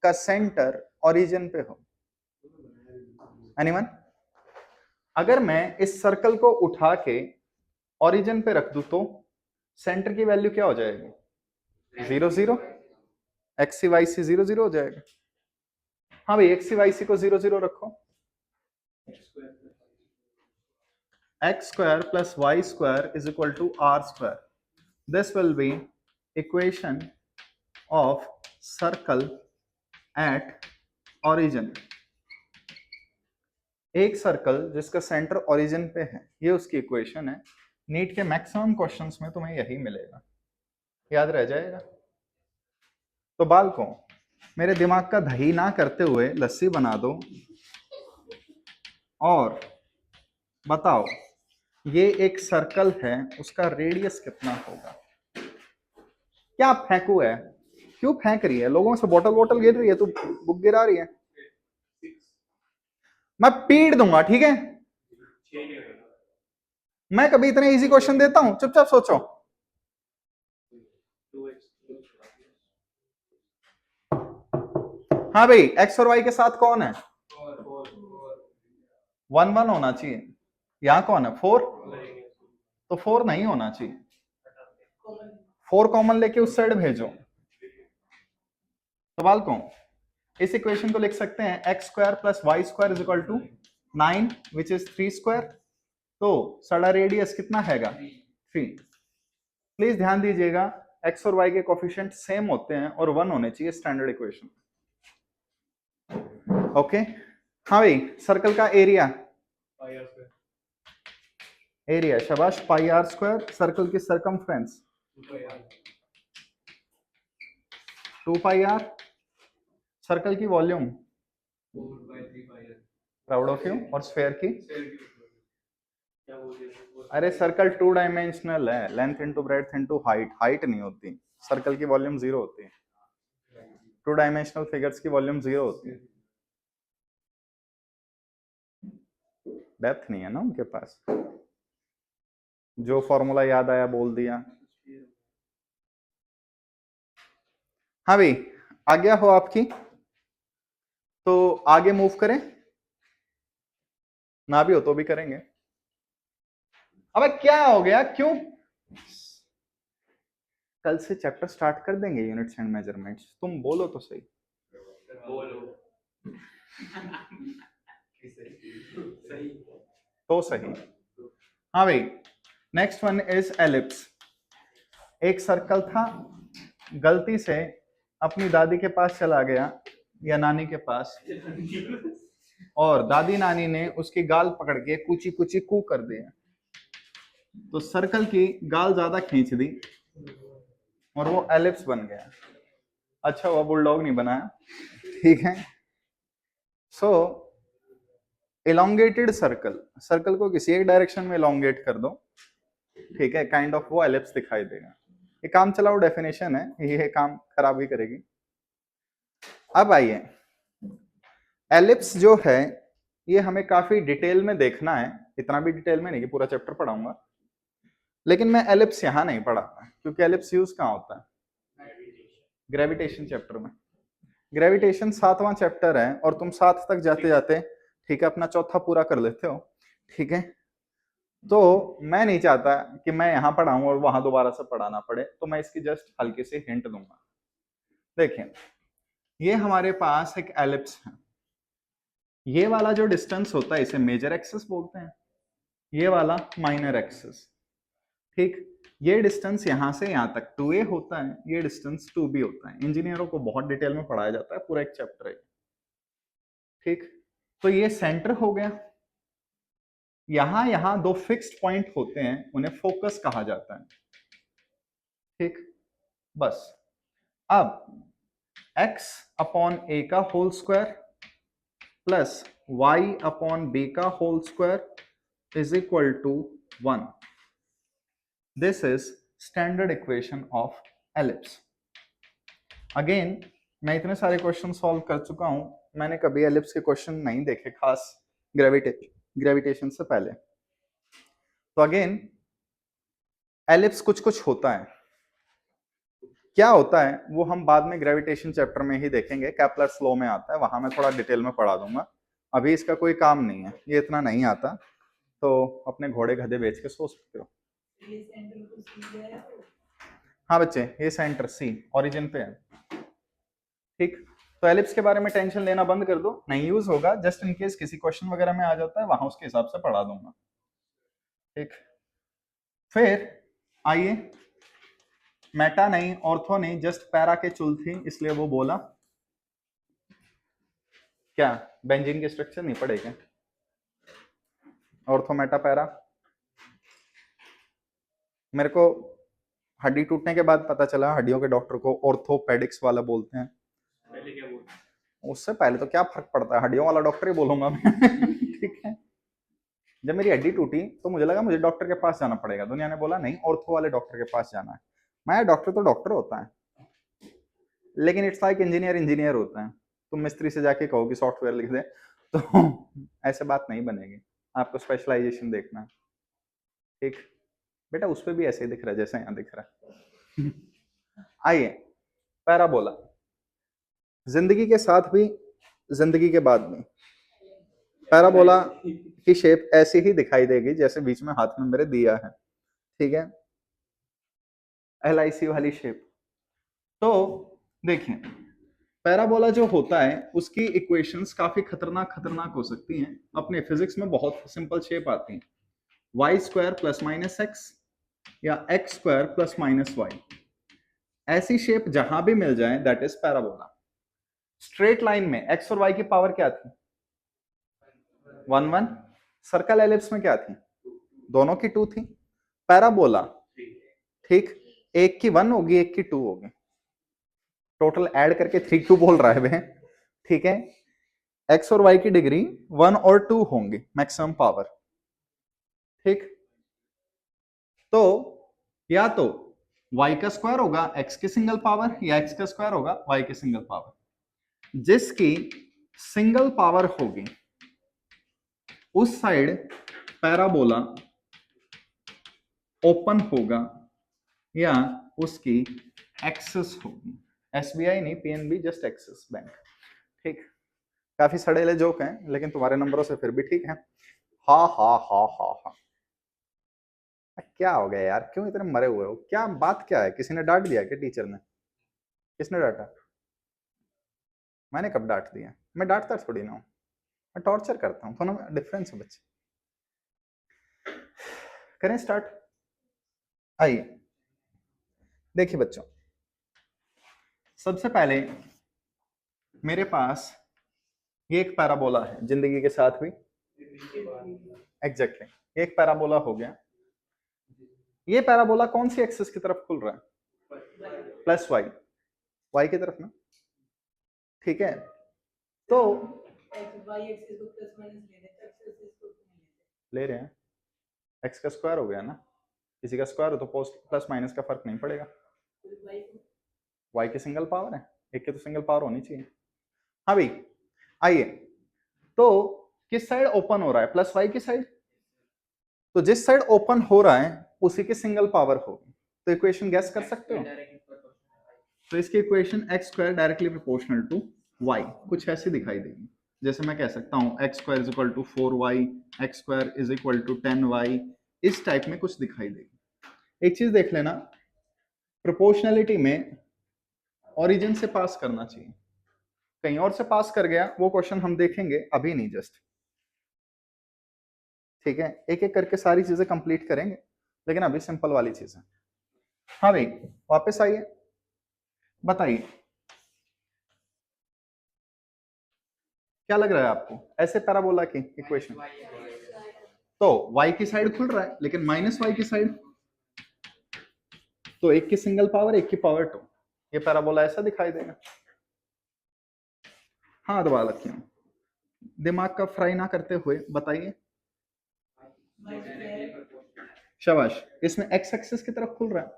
A: का सेंटर ओरिजिन पे हो? एनीवन? अगर मैं इस सर्कल को उठा के ओरिजिन पे रख दूं तो सेंटर की वैल्यू क्या हो जाएगी? 0 0। एक्स सी वाई सी 0 0 हो जाएगा। हाँ भाई, एक्स सी वाई सी को 0 0 रखो। x square plus y square is equal to r square. This will be equation of circle at origin. एक सर्कल जिसका सेंटर ओरिजिन पे है, ये उसकी इक्वेशन है। नीट के मैक्सिमम क्वेश्चंस में तुम्हें यही मिलेगा, याद रह जाएगा। तो बालकों, मेरे दिमाग का दही ना करते हुए लस्सी बना दो और बताओ, ये एक सर्कल है, उसका रेडियस कितना होगा? क्या फेंकू है? क्यों फेंक रही है? लोगों से बोतल बोतल गिर रही है, तू बुक गिरा रही है। मैं पीट दूंगा, ठीक है? मैं कभी इतने इजी क्वेश्चन देता हूं? चुपचाप सोचो। हाँ भाई, एक्स और वाई के साथ कौन है? 1 1 होना चाहिए। यहां कौन है? 4। तो 4 नहीं होना चाहिए, 4 कॉमन लेके उस साइड भेजो। तो बालकों, इस इक्वेशन को लिख सकते हैं x square plus y square is equal to 9 which is 3 square. तो साड़ा रेडियस कितना हैगा? 3। प्लीज ध्यान दीजिएगा, एक्स और वाई के कोफिशिएंट सेम होते हैं और 1 होने चाहिए स्टैंडर्ड इक्वेशन। ओके, हाँ भाई, सर्कल का एरिया, शाबाश, पाई आर स्क्वायर। सर्कल की सरकमफ्रेंस 2 पाई आर। सर्कल की वॉल्यूम, प्राउड ऑफ यू। और स्फेयर की, अरे सर्कल 2 डायमेंशनल है, length into breadth into height. Height नहीं होती, सर्कल की वॉल्यूम 0 होती है। 2 डायमेंशनल फिगर्स की वॉल्यूम 0 होती है। डेप्थ नहीं है ना उनके पास। जो फॉर्मूला याद आया बोल दिया। हाँ भाई, आज्ञा हो आपकी, तो आगे मूव करें, ना भी हो तो भी करेंगे। अबे क्या हो गया, क्यों? कल से चैप्टर स्टार्ट कर देंगे, यूनिट्स एंड मेजरमेंट्स। तुम बोलो तो सही। तो सही। हाँ भाई, नेक्स्ट वन इज एलिप्स। एक सर्कल था, गलती से अपनी दादी के पास चला गया या नानी के पास, और दादी नानी ने उसकी गाल पकड़ के कुची कुची कू कर दिया। तो सर्कल की गाल ज्यादा खींच दी और वो एलिप्स बन गया। अच्छा हुआ बुलडॉग नहीं बनाया, ठीक है? सो इलोंगेटेड सर्कल, सर्कल को किसी एक डायरेक्शन में इलोंगेट कर दो, ठीक है, काइंड ऑफ वो एलिप्स दिखाई देगा। ये काम चलाओ डेफिनेशन है, ये काम खराब भी करेगी। अब आइए, एलिप्स जो है ये हमें काफी डिटेल में देखना है, इतना भी डिटेल में नहीं कि पूरा चैप्टर पढ़ाऊंगा, लेकिन मैं एलिप्स यहां नहीं पढ़ाता क्योंकि एलिप्स यूज कहां होता है? ग्रेविटेशन चैप्टर में। ग्रेविटेशन 7वां चैप्टर है और तुम 7 तक जाते जाते, ठीक है, अपना चौथा पूरा कर लेते हो, ठीक है? तो मैं नहीं चाहता कि मैं यहां पढ़ाऊं और वहां दोबारा से पढ़ाना पड़े, तो मैं इसकी जस्ट हल्की सी हिंट दूंगा। देखिए, ये हमारे पास एक एलिप्स है। ये वाला जो डिस्टेंस होता है इसे मेजर एक्सिस बोलते हैं, ये वाला माइनर एक्सिस। ठीक, ये डिस्टेंस यहां से यहां तक 2a होता है, ये डिस्टेंस 2b होता है। इंजीनियरों को बहुत डिटेल में पढ़ाया जाता है, पूरा एक चैप्टर है। ठीक, तो ये सेंटर हो गया। यहां यहां दो फिक्स्ड पॉइंट होते हैं, उन्हें फोकस कहा जाता है। ठीक, बस अब x अपॉन a का whole square plus y upon b का whole square is equal to 1। This is standard equation of ellipse. Again मैं इतने सारे क्वेश्चन सॉल्व कर चुका हूं, मैंने कभी एलिप्स के क्वेश्चन नहीं देखे, खास ग्रेविटेशन से पहले। तो अगेन एलिप्स कुछ कुछ होता है, क्या होता है वो हम बाद में ग्रेविटेशन चैप्टर में ही देखेंगे, कैप्लर्स लॉ में आता है, वहां मैं थोड़ा डिटेल में पढ़ा दूंगा। अभी इसका कोई काम नहीं है, ये इतना नहीं आता, तो अपने घोड़े गधे बेच के सो सकते हो। हाँ बच्चे, ये सेंटर सी ओरिजिन पे है। ठीक, तो एलिप्स के बारे में टेंशन लेना बंद कर दो, नहीं यूज होगा, जस्ट इन केस किसी क्वेश्चन वगैरह में आ जाता है, वहां उसके हिसाब से पढ़ा दूंगा। ठीक, फिर आइए, मेटा नहीं, ऑर्थो नहीं, जस्ट पैरा के चुल थी, इसलिए वो बोला क्या बेंजीन के स्ट्रक्चर नहीं पढ़े क्या? ऑर्थो मेटा पैरा मेरे को हड्डी टूटने के बाद पता चला हड्डियों के डॉक्टर को ऑर्थोपेडिक्स वाला बोलते हैं। पहले क्या बोलते हैं? उससे पहले तो क्या फर्क पड़ता है, हड्डियों वाला डॉक्टर ही बोलूंगा मैं। ठीक है, जब मेरी हड्डी टूटी तो मुझे लगा मुझे डॉक्टर के पास जाना पड़ेगा, दुनिया ने बोला नहीं, ऑर्थो वाले डॉक्टर के पास जाना है। मैं डॉक्टर तो डॉक्टर होता है, लेकिन इट्स लाइक इंजीनियर इंजीनियर होता है। तुम मिस्त्री से जाके कहो कि सॉफ्टवेयर लिख दे, तो ऐसे बात नहीं बनेगी, आपको स्पेशलाइजेशन देखना है। ठीक, बेटा उस पर भी ऐसे ही दिख रहा है जैसे यहाँ दिख रहा है। आइए, पैराबोला, जिंदगी के साथ भी जिंदगी के बाद भी पैराबोला की शेप ऐसी ही दिखाई देगी जैसे बीच में हाथ में मेरे दिया है। ठीक है, LIC वाली शेप। तो देखिए, पैराबोला जो होता है उसकी इक्वेशंस काफी खतरनाक खतरनाक हो सकती हैं। अपने फिजिक्स में बहुत सिंपल शेप आती है, Y square plus minus X या X square plus minus Y. ऐसी शेप जहां भी मिल जाए that is parabola. Straight line में एक्स और वाई की पावर क्या थी? 1 1। सर्कल एलिप्स में क्या थी? दोनों की 2 थी। पैराबोला, ठीक, एक की 1 होगी, एक की 2 होगी, टोटल ऐड करके 3 2 बोल रहा है वे। ठीक है, एक्स और वाई की डिग्री 1 और 2 होंगी, मैक्सिमम पावर। ठीक, तो या तो y का स्क्वायर होगा x की सिंगल पावर, या x का स्क्वायर होगा y की सिंगल पावर। जिसकी सिंगल पावर होगी उस साइड पैराबोला ओपन होगा या उसकी एक्सेस होगी। SBI नहीं, PNB, जस्ट एक्सिस बैंक। ठीक, काफी सड़ेले जोक हैं, लेकिन तुम्हारे नंबरों से फिर भी ठीक है। हा हा हा हा हा। क्या हो गया यार, क्यों इतने मरे हुए हो? क्या बात क्या है? किसी ने डांट दिया क्या? टीचर ने? किसने डांटा? मैंने कब डांट दिया? मैं डांटता थोड़ी ना हूं, मैं टॉर्चर करता हूं, दोनों में डिफरेंस है बच्चे। करें स्टार्ट? आइए, देखिए बच्चों, सबसे पहले मेरे पास ये एक पैराबोला है, जिंदगी के साथ भी एग्जैक्टली एक पैराबोला हो गया। ये पैराबोला कौन सी एक्सिस की तरफ खुल रहा है? प्लस वाई, वाई की तरफ ना। ठीक है, तो ले रहे हैं, एक्स का स्क्वायर हो गया ना, किसी का स्क्वायर हो तो पोस्ट प्लस माइनस का फर्क नहीं पड़ेगा। वाई की सिंगल पावर है, एक की तो सिंगल पावर होनी चाहिए। हाँ भाई, आइए, तो किस साइड ओपन हो रहा है? प्लस वाई की साइड। तो जिस साइड ओपन हो रहा है उसी की सिंगल पावर होगी। तो इक्वेशन गैस कर सकते हो? तो इसकी equation x square directly proportional to y कुछ ऐसी दिखाई देगी। जैसे मैं कह सकता हूं x square is equal to 4y, x square is equal to 10y, इस टाइप में कुछ दिखाई देगी। एक चीज देख लेना, प्रोपोर्शनलिटी में ओरिजिन से पास करना चाहिए, कहीं और से पास कर गया वो क्वेश्चन हम देखेंगे, अभी नहीं, जस्ट। ठीक है, एक एक करके सारी चीजें कंप्लीट करेंगे, लेकिन अभी सिंपल वाली चीज है। हाँ भाई वापस आइए, बताइए क्या लग रहा है आपको ऐसे पैराबोला की इक्वेशन? तो y की साइड खुल रहा है लेकिन माइनस y की साइड, तो एक की सिंगल पावर एक की पावर 2, ये पैराबोला ऐसा दिखाई देगा। हाँ दबा रखी हूँ, दिमाग का फ्राई ना करते हुए बताइए। शाबाश, इसमें x एक्सिस की तरफ खुल रहा है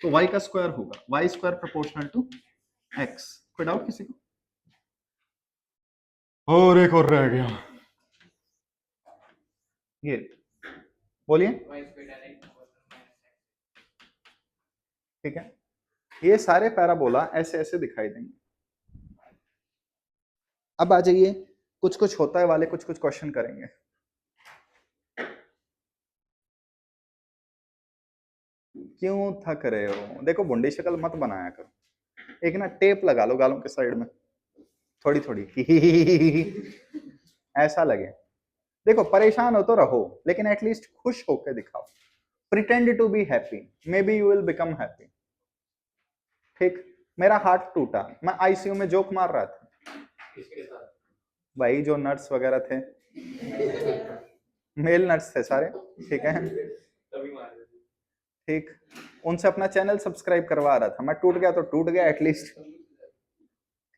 A: तो y का स्क्वायर होगा, y square proportional to x। कोई डाउट किसी को? और एक और रह गया, ये बोलिए। ठीक है, ये सारे पैराबोला ऐसे ऐसे दिखाई देंगे। अब आ जाइए, कुछ कुछ होता है वाले कुछ कुछ क्वेश्चन करेंगे। क्यों थक रहे हो? देखो बुंडी शक्ल मत बनाया करो, एक ना टेप लगा लो गालों के साइड में थोड़ी थोड़ी ऐसा लगे। देखो परेशान हो तो रहो लेकिन एटलीस्ट खुश होकर दिखाओ। Pretend to be happy, may be you will become happy. ठीक, मेरा हार्ट टूटा, मैं आईसीयू में जोक मार रहा था, भाई जो नर्स वगैरह थे, मेल नर्स थे सारे, ठीक है, ठीक, उनसे अपना चैनल सब्सक्राइब करवा रहा था। मैं टूट गया तो टूट गया एटलीस्ट।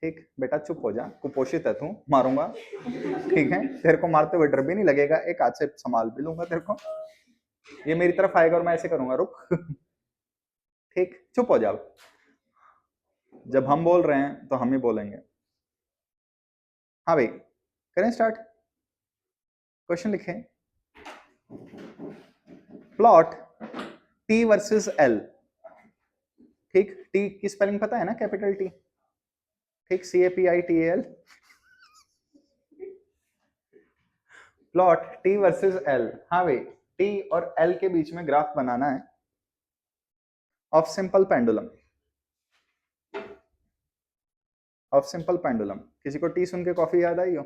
A: ठीक बेटा चुप हो जा, कुपोषित है तू, मारूंगा, ठीक है, तेरे को मारते हुए डर भी नहीं लगेगा, एक हाथ से संभाल भी लूंगा तेरे को, ये मेरी तरफ आएगा और मैं ऐसे करूंगा, रुक, ठीक, चुप हो जाओ, जब हम बोल रहे हैं तो हम ही बोलेंगे। हाँ भाई करें स्टार्ट, क्वेश्चन लिखें। प्लॉट टी वर्सेस एल, ठीक, टी की स्पेलिंग पता है ना, कैपिटल टी, ठीक, CAPITAL। Plot T versus L, हाँ भाई टी और एल के बीच में ग्राफ बनाना है of simple pendulum, of simple pendulum. किसी को टी सुन के कॉफी याद आई हो?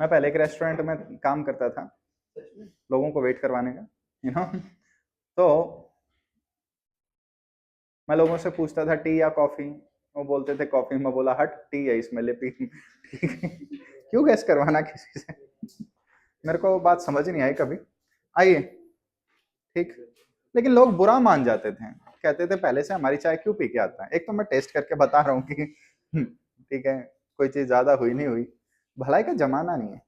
A: मैं पहले एक रेस्टोरेंट में काम करता था, लोगों को वेट करवाने का, यू नो, तो मैं लोगों से पूछता था टी या कॉफी, वो बोलते थे कॉफी, मैं बोला हट टी है इसमें ले पी, ठीक है, क्यों गैस करवाना किसी से, मेरे को बात समझ नहीं आई कभी। आइए, ठीक, लेकिन लोग बुरा मान जाते थे, कहते थे पहले से हमारी चाय क्यों पी के आता है, एक तो मैं टेस्ट करके बता रहा हूँ कि ठीक है कोई चीज ज्यादा हुई नहीं हुई, भलाई का जमाना नहीं है।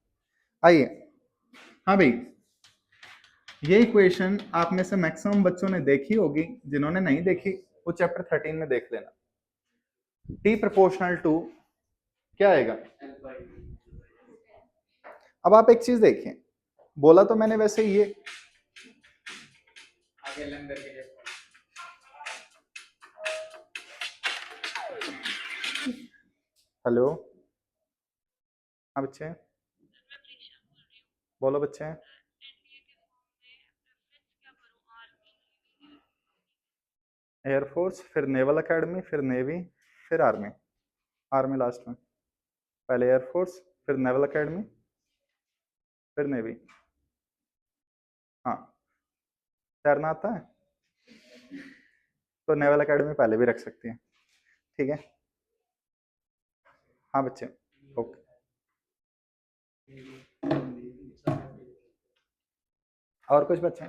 A: आइए, हाँ भाई ये इक्वेशन आप में से मैक्सिमम बच्चों ने देखी होगी, जिन्होंने नहीं देखी वो चैप्टर 13 में देख लेना। टी प्रोपोर्शनल टू क्या आएगा? अब आप एक चीज देखिए, बोला तो मैंने वैसे ये हेलो, हाँ बच्चे बोलो बच्चे। एयरफोर्स, फिर नेवल एकेडमी, फिर नेवी, फिर आर्मी, आर्मी लास्ट में, पहले एयरफोर्स फिर नेवल एकेडमी फिर नेवी। हाँ तैरना आता है तो नेवल एकेडमी पहले भी रख सकती है, ठीक है। हाँ बच्चे ओके, और कुछ बच्चे?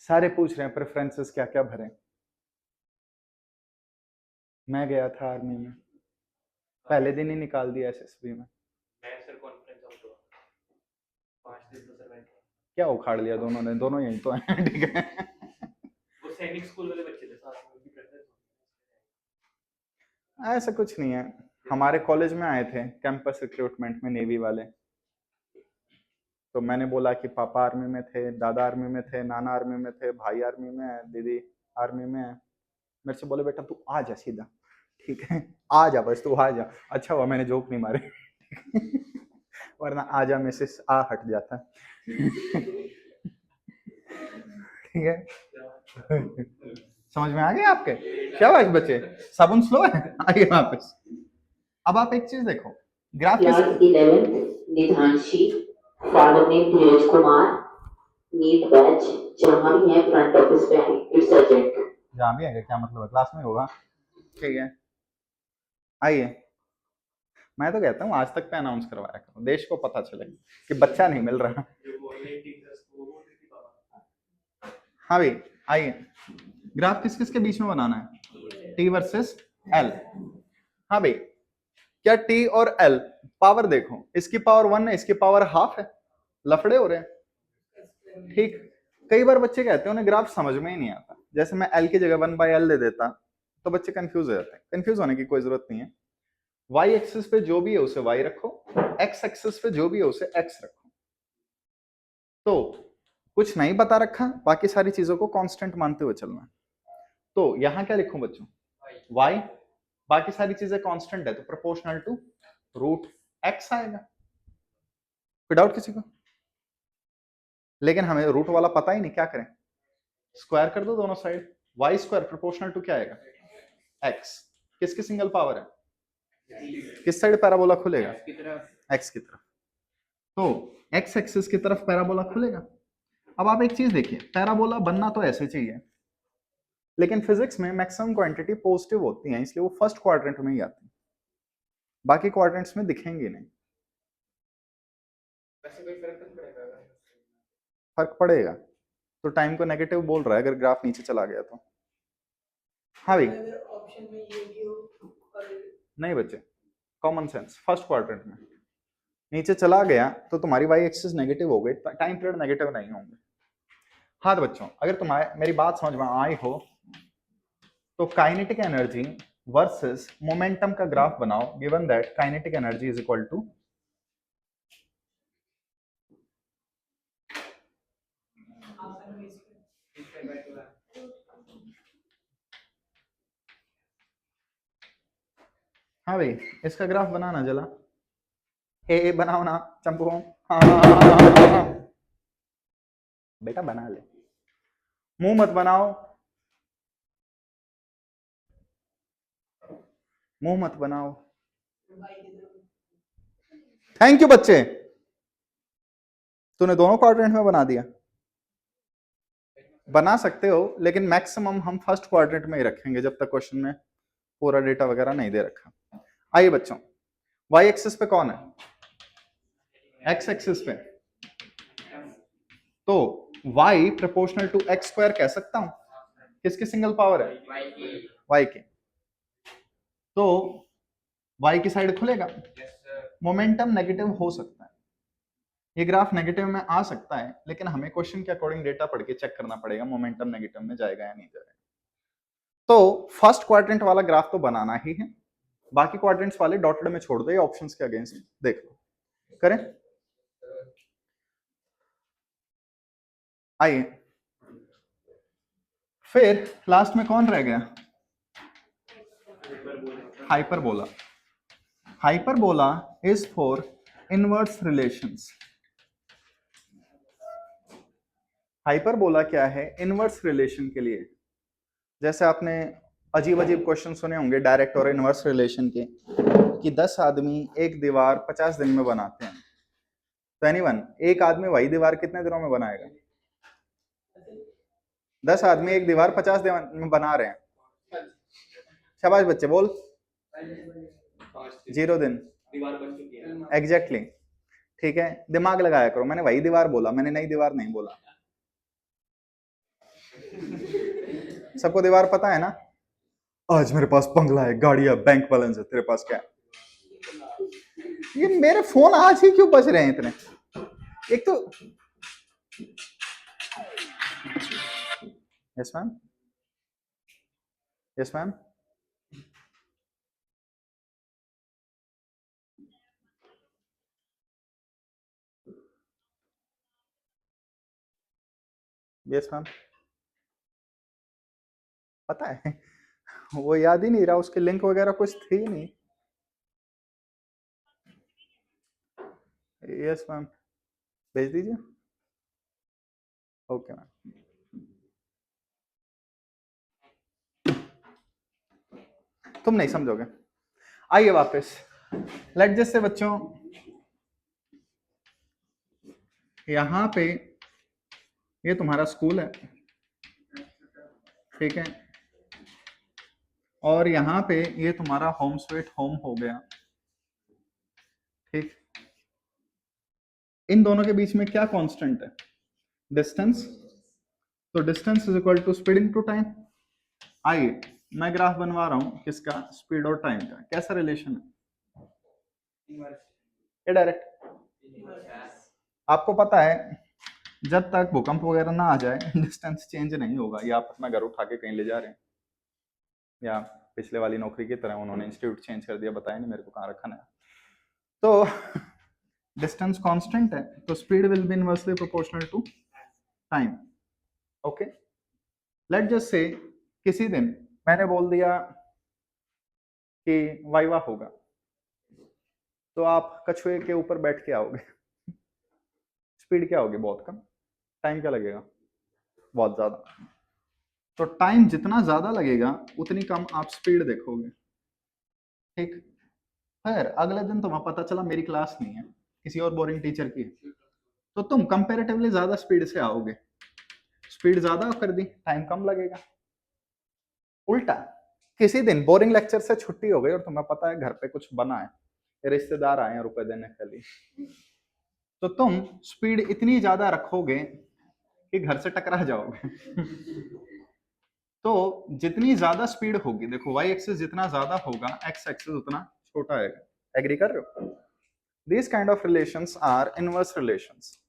A: सारे पूछ रहे हैं प्रेफरेंसेस क्या क्या भरें। मैं गया था आर्मी में, पहले दिन ही निकाल दिया एसएसबी में। क्या उखाड़ लिया दोनों ने, दोनों यही तो हैं, ठीक है। वो सैनिक स्कूल वाले बच्चे थे साथ में भी करते थे। ऐसा कुछ नहीं है, हमारे कॉलेज में आए थे कैंपस रिक्रूटमेंट में नेवी वाले, तो मैंने बोला कि पापा आर्मी में थे, दादा आर्मी में थे, नाना आर्मी में थे, भाई आर्मी में है, दीदी आर्मी में है। मेरे से बोले बेटा तू आ जा सीधा, ठीक है, आ जा बस तू आ जा। अच्छा हुआ मैंने जोक नहीं मारे, वरना आ जा में से आ हट जाता, ठीक है। समझ में आ गया आपके? क्या बात बच्चे, साबुन स्लो है, आइए वापस। अब आप एक चीज देखो, ग्राफ
B: क्लास 11 निधांशी फादर नेम धीरज कुमार, नीट बैच, जहाँ भी है फ्रंट ऑफिस पे है, इट्स अर्जेंट।
A: जहाँ भी है क्या मतलब है, क्लास में होगा। ठीक है, आइए। मैं तो कहता हूँ आज तक पे अनाउंस करवाया करो, देश को पता चले कि बच्चा नहीं मिल रहा। हाँ भाई, आइए। ग्राफ किस किस के बीच में बनाना है? T versus L. हाँ भाई, क्या टी और एल पावर देखो, इसकी पावर 1 है, इसकी पावर हाफ है, लफड़े हो रहे हैं। ठीक, कई बार बच्चे कहते हैं उन्हें ग्राफ समझ में ही नहीं आता, जैसे मैं एल की जगह 1/L दे देता तो बच्चे कंफ्यूज हो जाते हैं। कंफ्यूज होने की कोई जरूरत नहीं है। वाई एक्सिस पे जो भी है उसे वाई रखो, एक्स एक्सिस पे जो भी है उसे एक्स रखो। तो कुछ नहीं बता रखा, बाकी सारी चीजों को कांस्टेंट मानते हुए चलना। तो यहां क्या लिखूं बच्चों? y, बाकी सारी चीजें कांस्टेंट है तो प्रोपोर्शनल टू रूट x आएगा। कोई डाउट किसी को? लेकिन हमें रूट वाला पता ही नहीं, क्या करें? स्क्वायर कर दो दोनों side, y square proportional to क्या आएगा? x। किसकी सिंगल पावर है? किस साइड पैराबोला खुलेगा? x की तरफ। तो x एक्सिस की तरफ पैराबोला खुलेगा। अब आप एक चीज देखिए, पैराबोला बनना तो ऐसे चाहिए, लेकिन फिजिक्स में मैक्सिमम क्वांटिटी पॉजिटिव होती है, इसलिए वो फर्स्ट क्वाड्रेंट में ही आती है, बाकी क्वाड्रेंट्स में दिखेंगे नहीं। फर्क पड़ेगा तो टाइम को नेगेटिव बोल रहा है अगर ग्राफ नीचे चला गया तो। हाँ भाई, नहीं बच्चे, कॉमन सेंस, फर्स्ट क्वाड्रेंट में नीचे चला गया तो तुम्हारी वाई एक्सिस नेगेटिव हो गई, टाइम पीरियड नेगेटिव नहीं होंगे। हाँ तो बच्चों, अगर तुम्हारे मेरी बात समझ में आई हो तो काइनेटिक एनर्जी वर्सेस मोमेंटम का ग्राफ बनाओ, given that kinetic energy is equal to हाँ भाई, इसका ग्राफ बनाना जला, ए बनाओ ना चंपू। हाँ, बेटा बना ले, मुंह मत बनाओ, मुंह मत बनाओ। थैंक यू बच्चे, तूने दोनों क्वाड्रेंट में बना दिया। बना सकते हो लेकिन मैक्सिमम हम फर्स्ट क्वाड्रेंट में ही रखेंगे जब तक क्वेश्चन में पूरा डेटा वगैरह नहीं दे रखा। आइए बच्चों, वाई एक्सिस पे कौन है? एक्स एक्सिस पे तो y proportional to x square कह सकता हूं। किसकी सिंगल पावर है? y की। तो y की साइड खुलेगा, मोमेंटम नेगेटिव हो सकता है, ये ग्राफ नेगेटिव में आ सकता है, लेकिन हमें क्वेश्चन के अकॉर्डिंग डेटा पढ़ के चेक करना पड़ेगा मोमेंटम नेगेटिव में जाएगा या नहीं जाएगा। तो फर्स्ट क्वाड्रेंट वाला ग्राफ तो बनाना ही है, बाकी क्वाड्रेंट्स वाले डॉटेड में छोड़ दो, ये ऑप्शंस के अगेंस्ट देख लो, करें। आइए, फिर लास्ट में कौन रह गया? Hyperbola. Hyperbola is for inverse relations. Hyperbola क्या है? इनवर्स रिलेशन के लिए। जैसे आपने अजीब अजीब क्वेश्चन सुने होंगे डायरेक्ट और इनवर्स रिलेशन के, कि 10 आदमी एक दीवार 50 दिन में बनाते हैं, तो एनीवन, एक आदमी वही दीवार कितने दिनों में बनाएगा? 10 आदमी एक दीवार 50 दिन में बना रहे हैं। शाबाश बच्चे, बोल। 0 दिन, एग्जैक्टली। ठीक है, दिमाग लगाया करो, मैंने वही दीवार बोला, मैंने नई दीवार नहीं बोला। सबको दीवार पता है ना? आज मेरे पास बंगला है, गाड़ी है, बैंक बैलेंस है, तेरे पास क्या है? ये मेरे फोन आज ही क्यों बज रहे हैं इतने? एक तो yes ma'am, yes ma'am. Yes ma'am, पता है, वो याद ही नहीं रहा, उसके लिंक वगैरह कुछ थी नहीं। यस मैम, भेज दीजिए। Okay ma'am. तुम नहीं समझोगे। आइए वापस, लेट जस्ट से बच्चों, यहाँ पे ये तुम्हारा स्कूल है, ठीक है, और यहाँ पे ये तुम्हारा होम स्वीट होम हो गया, ठीक। इन दोनों के बीच में क्या कांस्टेंट है? डिस्टेंस। तो distance is equal to speed into time. आइए मैं ग्राफ बनवा रहा हूँ किसका, स्पीड और टाइम का। कैसा रिलेशन है? ये डायरेक्ट। आपको पता है जब तक भूकंप वगैरह ना आ जाए डिस्टेंस चेंज नहीं होगा। या आप अपना घर उठा के कहीं ले जा रहे हैं, या पिछले वाली नौकरी की तरह उन्होंने इंस्टीट्यूट चेंज कर दिया, बताया नहीं मेरे को कहाँ रखा है। तो डिस्टेंस कांस्टेंट है, तो speed will be inversely proportional to time. Okay, let just say किसी दिन मैंने बोल दिया कि वाइवा होगा, तो आप कछुए के ऊपर बैठ के आओगे, स्पीड क्या होगी? बहुत कम। टाइम क्या लगेगा? बहुत ज्यादा। तो टाइम जितना ज्यादा लगेगा उतनी कम आप स्पीड देखोगे, ठीक। फिर अगले दिन तुम्हें पता चला मेरी क्लास नहीं है, किसी और बोरिंग टीचर की है, तो तुम कंपैरेटिवली ज्यादा स्पीड से आओगे। स्पीड ज्यादा कर दी, टाइम कम लगेगा। उल्टा किसी दिन बोरिंग लेक्चर से छुट्टी हो गई और तुम्हें पता है घर पे कुछ बना है, रिश्तेदार आए हैं रुपए देने के लिए, तो तुम स्पीड इतनी ज्यादा रखोगे कि घर से टकरा जाओगे। तो जितनी ज्यादा स्पीड होगी, देखो वाई एक्सिस जितना ज्यादा होगा एक्स एक्सिस उतना छोटा है। एग्री कर रहे हो? This kind of relations are inverse relations,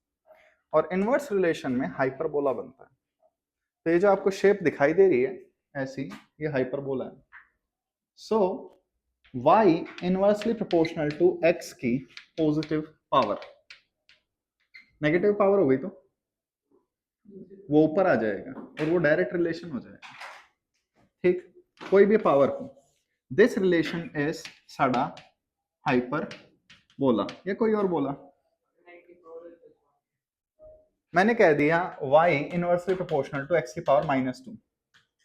A: और इनवर्स रिलेशन में हाइपरबोला बनता है। तो ये जो आपको शेप दिखाई दे रही है ऐसी, ये हाइपरबोला है। So y inversely proportional to x की पॉजिटिव पावर। नेगेटिव पावर हो गई तो वो ऊपर आ जाएगा और वो डायरेक्ट रिलेशन हो जाएगा, ठीक। कोई भी पावर हो, दिस रिलेशन इज साडा हाइपर बोला, या कोई और बोला? मैंने कह दिया y inversely proportional to x की पावर -2,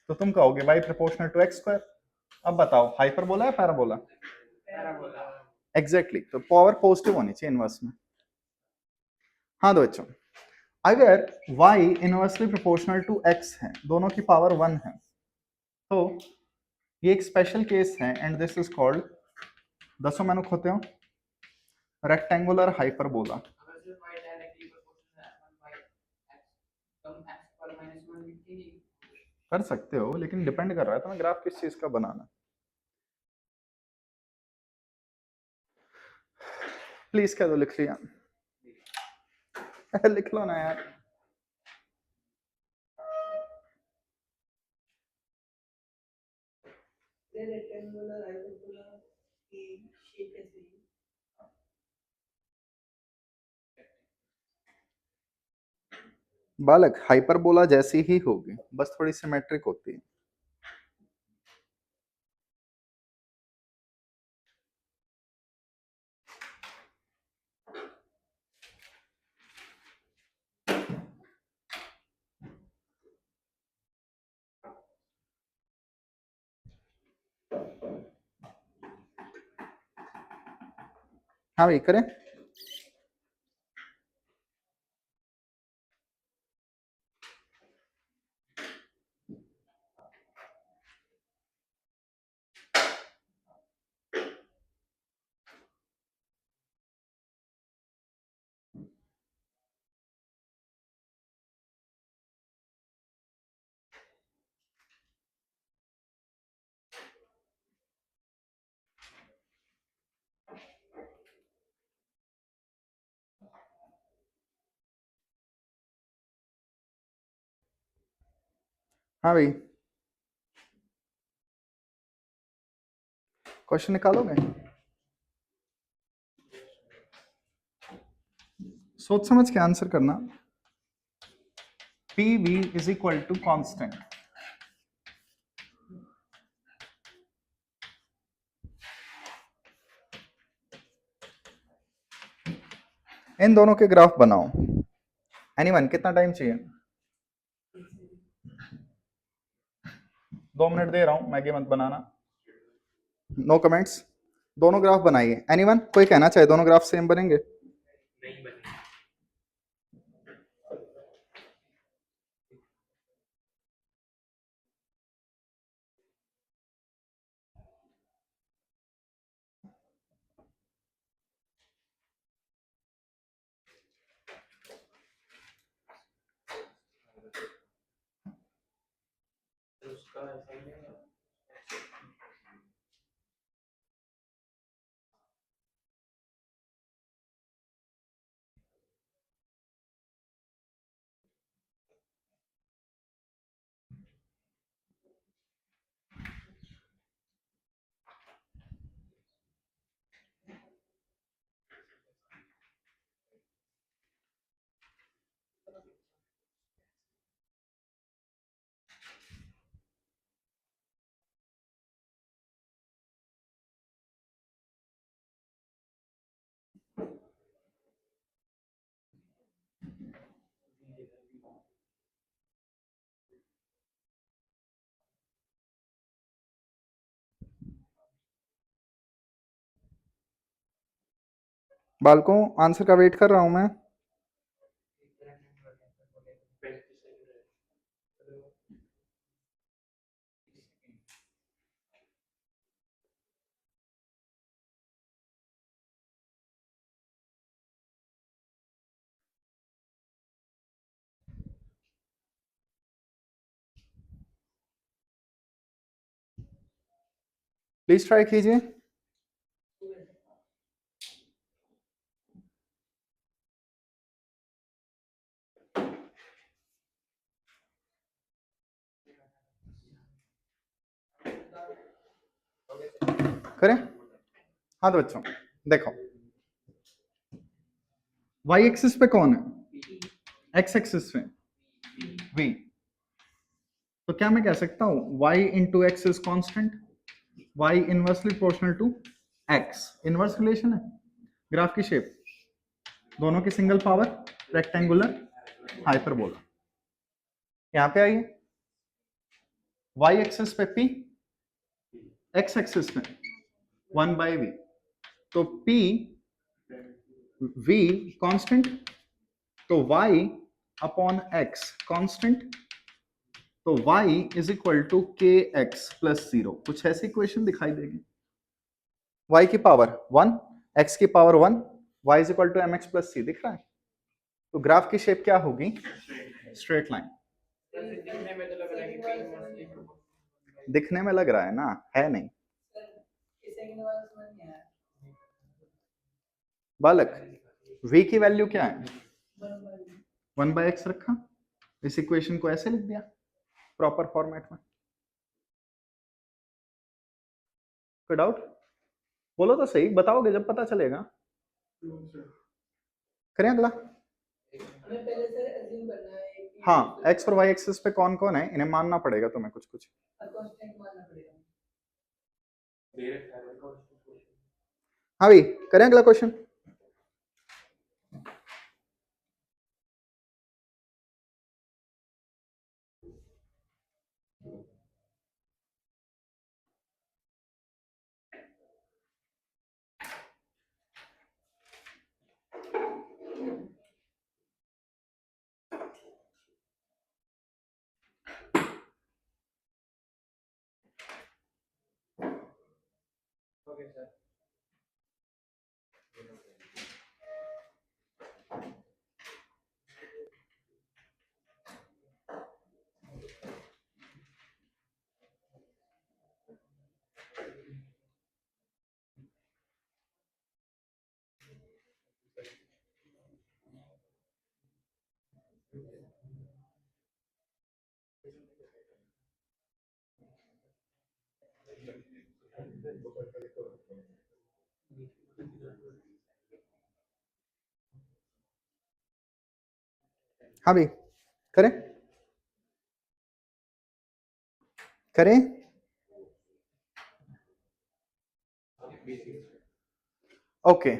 A: तो तुम कहोगे y proportional to x square. अब बताओ हाइपरबोला या पैराबोला? एग्जैक्टली, तो पावर पॉजिटिव होनी चाहिए इनवर्स में। हाँ दो बच्चों, अगर y inversely proportional to x है, दोनों की पावर 1 है, तो ये एक स्पेशल केस है एंड दिस इज कॉल्ड, दसों मैंने खोते हो, रेक्टेंगुलर हाइपरबोला। कर सकते हो, लेकिन डिपेंड कर रहा है तुम्हें ग्राफ किस चीज का बनाना। प्लीज कह दो, लिख लिया? लिख लो ना यार। बालक हाइपरबोला जैसी ही होगी, बस थोड़ी सिमेट्रिक होती है। हाँ भाई करें। हाँ भाई, क्वेश्चन निकालोगे? सोच समझ के आंसर करना। P V is equal to constant, इन दोनों के ग्राफ बनाओ। एनीवन, कितना टाइम चाहिए? 2 मिनट दे रहा हूं, मैगी मत बनाना। No comments. दोनों ग्राफ बनाइए। एनीवन, कोई कहना चाहे दोनों ग्राफ सेम बनेंगे? बालकों आंसर का वेट कर रहा हूं मैं। प्लीज ट्राई कीजिए। करें? हाँ तो बच्चों देखो, वाई एक्सिस पे कौन है? एक्स एक्सिस पे v। तो क्या मैं कह सकता हूं y into x is constant, y inversely proportional to x। Inverse relation है। ग्राफ की शेप दोनों की सिंगल पावर, रेक्टेंगुलर, हाइपरबोला। यहां पे आइए, y एक्सिस पे p, x एक्सिस पे 1 बाई v। तो p v कांस्टेंट, तो y अपॉन x कांस्टेंट, तो y is equal to K X plus 0। कुछ ऐसी इक्वेशन दिखाई देगी। y की पावर 1, x की power 1, y is equal to M x plus C. दिख रहा है? तो ग्राफ की शेप क्या होगी? Straight line. दिखने में लग रहा है ना, है नहीं। बालक v की वैल्यू क्या है? 1 बाई एक्स रखा, इस इक्वेशन को ऐसे लिख दिया प्रॉपर फॉर्मेट में। कोई डाउट? बोलो तो सही, बताओगे जब पता चलेगा। करें अगला? हाँ, x और y एक्सिस पे कौन कौन है, इन्हें मानना पड़ेगा तुम्हें कुछ कुछ। हाँ भाई, करें अगला क्वेश्चन? हाँ भाई, करें? करें? ओके,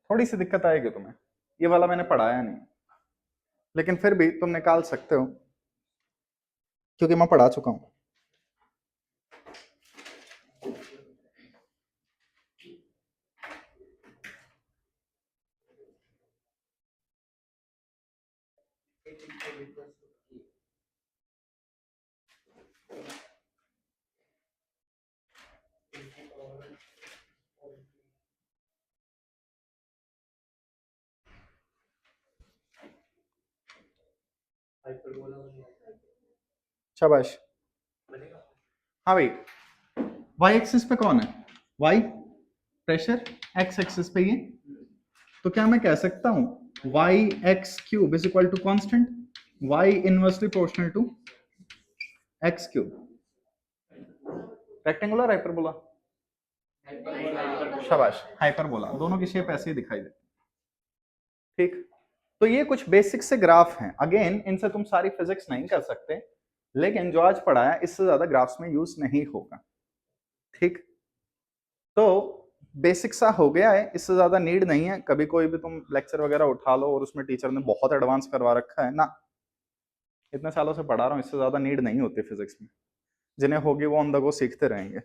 A: थोड़ी सी दिक्कत आएगी तुम्हें, ये वाला मैंने पढ़ाया नहीं, लेकिन फिर भी तुम निकाल सकते हो क्योंकि मैं पढ़ा चुका हूं। शाबाश। हाँ भाई, y एक्सिस पे कौन है? y प्रेशर, x एक्सिस पे ये। तो क्या मैं कह सकता हूं y x cube is equal to constant, y inversely proportional to x cube. Rectangular, hyperbola? शाबाश, हाइपरबोला। दोनों की शेप ऐसे ही दिखाई देती है। ठीक, तो ये कुछ बेसिक से ग्राफ हैं। अगेन इनसे तुम सारी फिजिक्स नहीं कर सकते, लेकिन जो आज पढ़ाया इससे ज्यादा ग्राफ्स में यूज नहीं होगा। ठीक, तो बेसिक सा हो गया है, इससे ज्यादा नीड नहीं है। कभी कोई भी तुम लेक्चर वगैरह उठा लो और उसमें टीचर ने बहुत एडवांस करवा रखा है ना, इतने सालों से पढ़ा रहा हूँ, इससे ज्यादा नीड नहीं होती फिजिक्स में। जिन्हें होगी वो ऑन द गो सीखते रहेंगे।